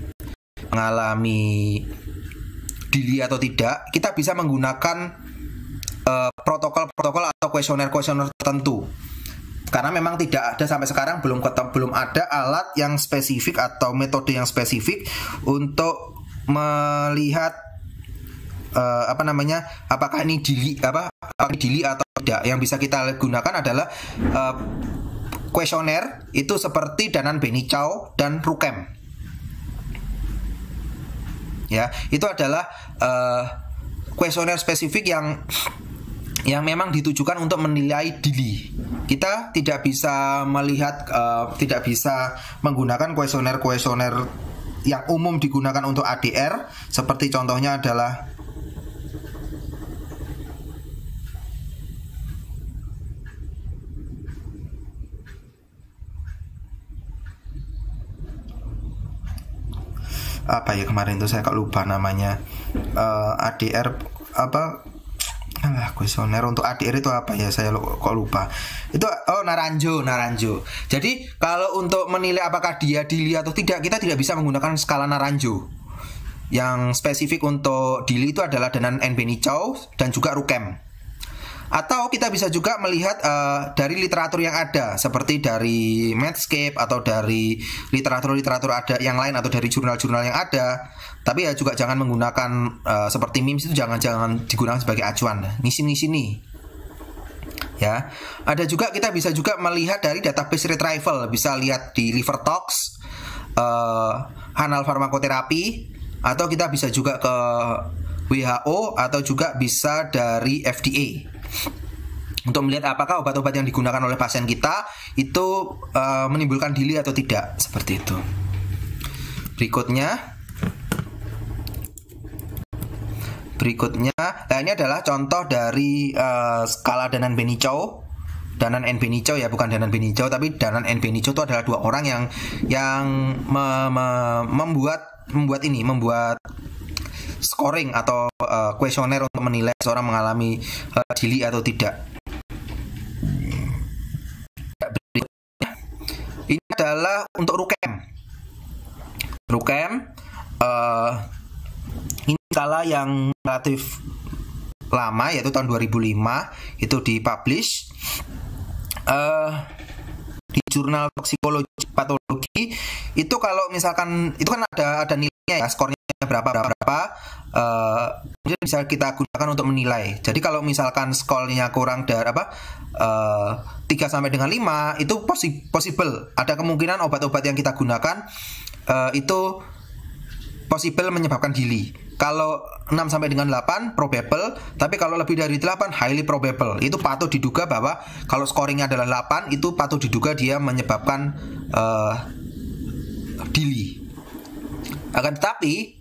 Speaker 1: DILI atau tidak? Kita bisa menggunakan protokol atau kuesioner tertentu. Karena memang tidak ada sampai sekarang belum ada alat yang spesifik atau metode yang spesifik untuk melihat apakah ini DILI atau tidak. Yang bisa kita gunakan adalah kuesioner itu seperti Danan-Benicow dan Rukem. Ya, itu adalah kuesioner spesifik yang memang ditujukan untuk menilai DILI. Kita tidak bisa melihat, tidak bisa menggunakan kuesioner yang umum digunakan untuk ADR, seperti contohnya adalah apa ya, kemarin itu saya kok lupa namanya, ADR apa, kuesioner untuk ADR itu apa ya, saya kok lupa itu. Naranjo. Jadi kalau untuk menilai apakah dia DILI atau tidak, kita tidak bisa menggunakan skala Naranjo. Yang spesifik untuk DILI itu adalah Danan and Benichow dan juga Rukem. Atau kita bisa juga melihat dari literatur yang ada, seperti dari Medscape atau dari literatur ada yang lain, atau dari jurnal-jurnal yang ada. Tapi ya juga jangan menggunakan seperti MIMS itu, jangan digunakan sebagai acuan. Ngisi nih. Ya, ada juga, kita bisa juga melihat dari database retrieval, bisa lihat di LiverTalks, Annal Farmakoterapi, atau kita bisa juga ke WHO, atau juga bisa dari FDA, untuk melihat apakah obat-obat yang digunakan oleh pasien kita itu menimbulkan DILI atau tidak, seperti itu. Berikutnya, nah ini adalah contoh dari skala Danan Benichow. Danan and Benichow ya, bukan Danan Benichow, tapi Danan and Benichow itu adalah dua orang yang membuat scoring atau kuesioner untuk menilai seorang mengalami DILI atau tidak. Ini adalah untuk Rukem. Ini skala yang relatif lama, yaitu tahun 2005 itu dipublish di jurnal toksikologi patologi. Itu kalau misalkan itu kan ada nilainya ya, skornya berapa, kemudian bisa kita gunakan untuk menilai. Jadi kalau misalkan skornya kurang dari 3 sampai dengan 5, itu possible, ada kemungkinan obat-obat yang kita gunakan itu possible menyebabkan DILI. Kalau 6 sampai dengan 8 probable, tapi kalau lebih dari 8 highly probable. Itu patut diduga bahwa kalau scoringnya adalah 8, itu patut diduga dia menyebabkan DILI. Akan tetapi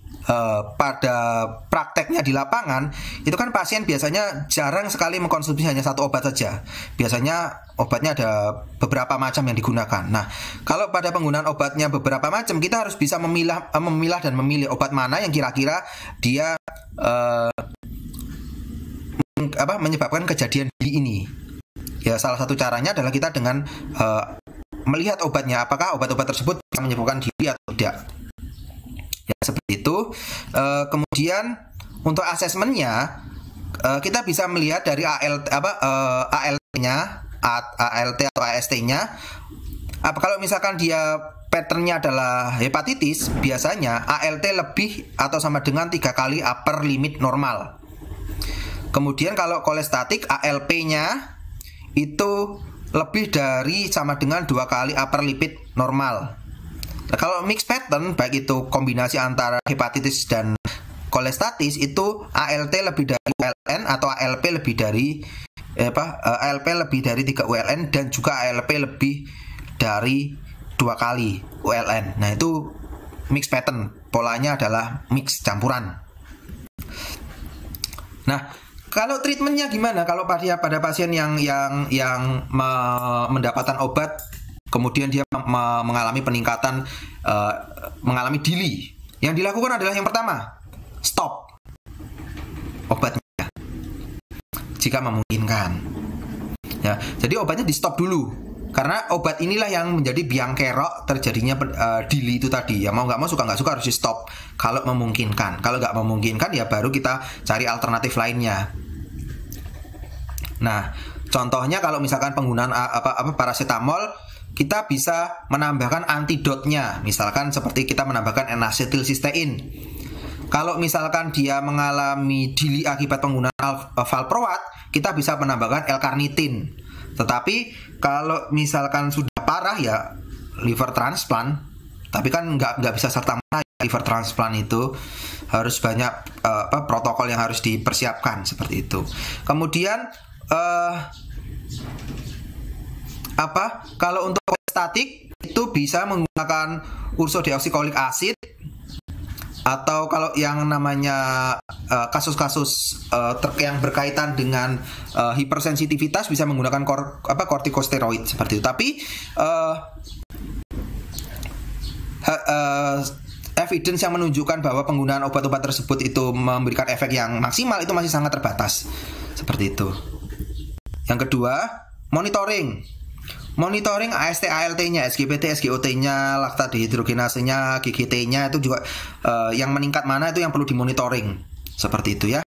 Speaker 1: pada prakteknya di lapangan itu kan pasien biasanya jarang sekali mengkonsumsi hanya satu obat saja. Biasanya obatnya ada beberapa macam yang digunakan. Nah, kalau pada penggunaan obatnya beberapa macam, kita harus bisa memilah dan memilih obat mana yang kira-kira dia menyebabkan kejadian DILI ini. Ya, salah satu caranya adalah kita dengan melihat obatnya, apakah obat-obat tersebut bisa menyebabkan DILI atau tidak. Ya, seperti itu. Kemudian untuk asesmennya, kita bisa melihat dari ALT-nya, ALT atau AST-nya. Kalau misalkan dia patternnya adalah hepatitis, biasanya ALT lebih atau sama dengan 3 kali upper limit normal. Kemudian kalau kolestatik, ALP-nya itu lebih dari sama dengan 2 kali upper limit normal. Nah, kalau mixed pattern, baik itu kombinasi antara hepatitis dan kolestatis, itu ALT lebih dari ULN atau ALP lebih dari ALP lebih dari 3 ULN dan juga ALP lebih dari 2 kali ULN. Nah, itu mixed pattern, polanya adalah mix campuran. Nah, kalau treatmentnya gimana? Kalau pada pasien yang mendapatkan obat, kemudian dia mengalami peningkatan, mengalami DILI, yang dilakukan adalah yang pertama, stop obatnya jika memungkinkan. Ya, jadi obatnya di stop dulu, karena obat inilah yang menjadi biang kerok terjadinya DILI itu tadi. Ya, mau nggak mau, suka nggak suka harus di stop kalau memungkinkan. Kalau nggak memungkinkan, ya baru kita cari alternatif lainnya. Nah, contohnya kalau misalkan penggunaan paracetamol, kita bisa menambahkan antidotnya, misalkan seperti kita menambahkan N-asetilsistein. Kalau misalkan dia mengalami DILI akibat penggunaan valproat, kita bisa menambahkan L-carnitin. Tetapi kalau misalkan sudah parah, ya liver transplant, Tapi kan nggak bisa serta merta liver transplant itu harus banyak protokol yang harus dipersiapkan seperti itu. Kemudian kalau untuk kolestatik itu bisa menggunakan ursodeoksikolik acid, atau kalau yang namanya kasus-kasus yang berkaitan dengan hipersensitivitas bisa menggunakan kortikosteroid seperti itu. Tapi evidence yang menunjukkan bahwa penggunaan obat-obat tersebut itu memberikan efek yang maksimal itu masih sangat terbatas seperti itu. Yang kedua, monitoring AST ALT-nya, SGPT, SGOT-nya, laktat dehidrogenasenya, GGT-nya itu juga yang meningkat mana itu yang perlu dimonitoring seperti itu ya.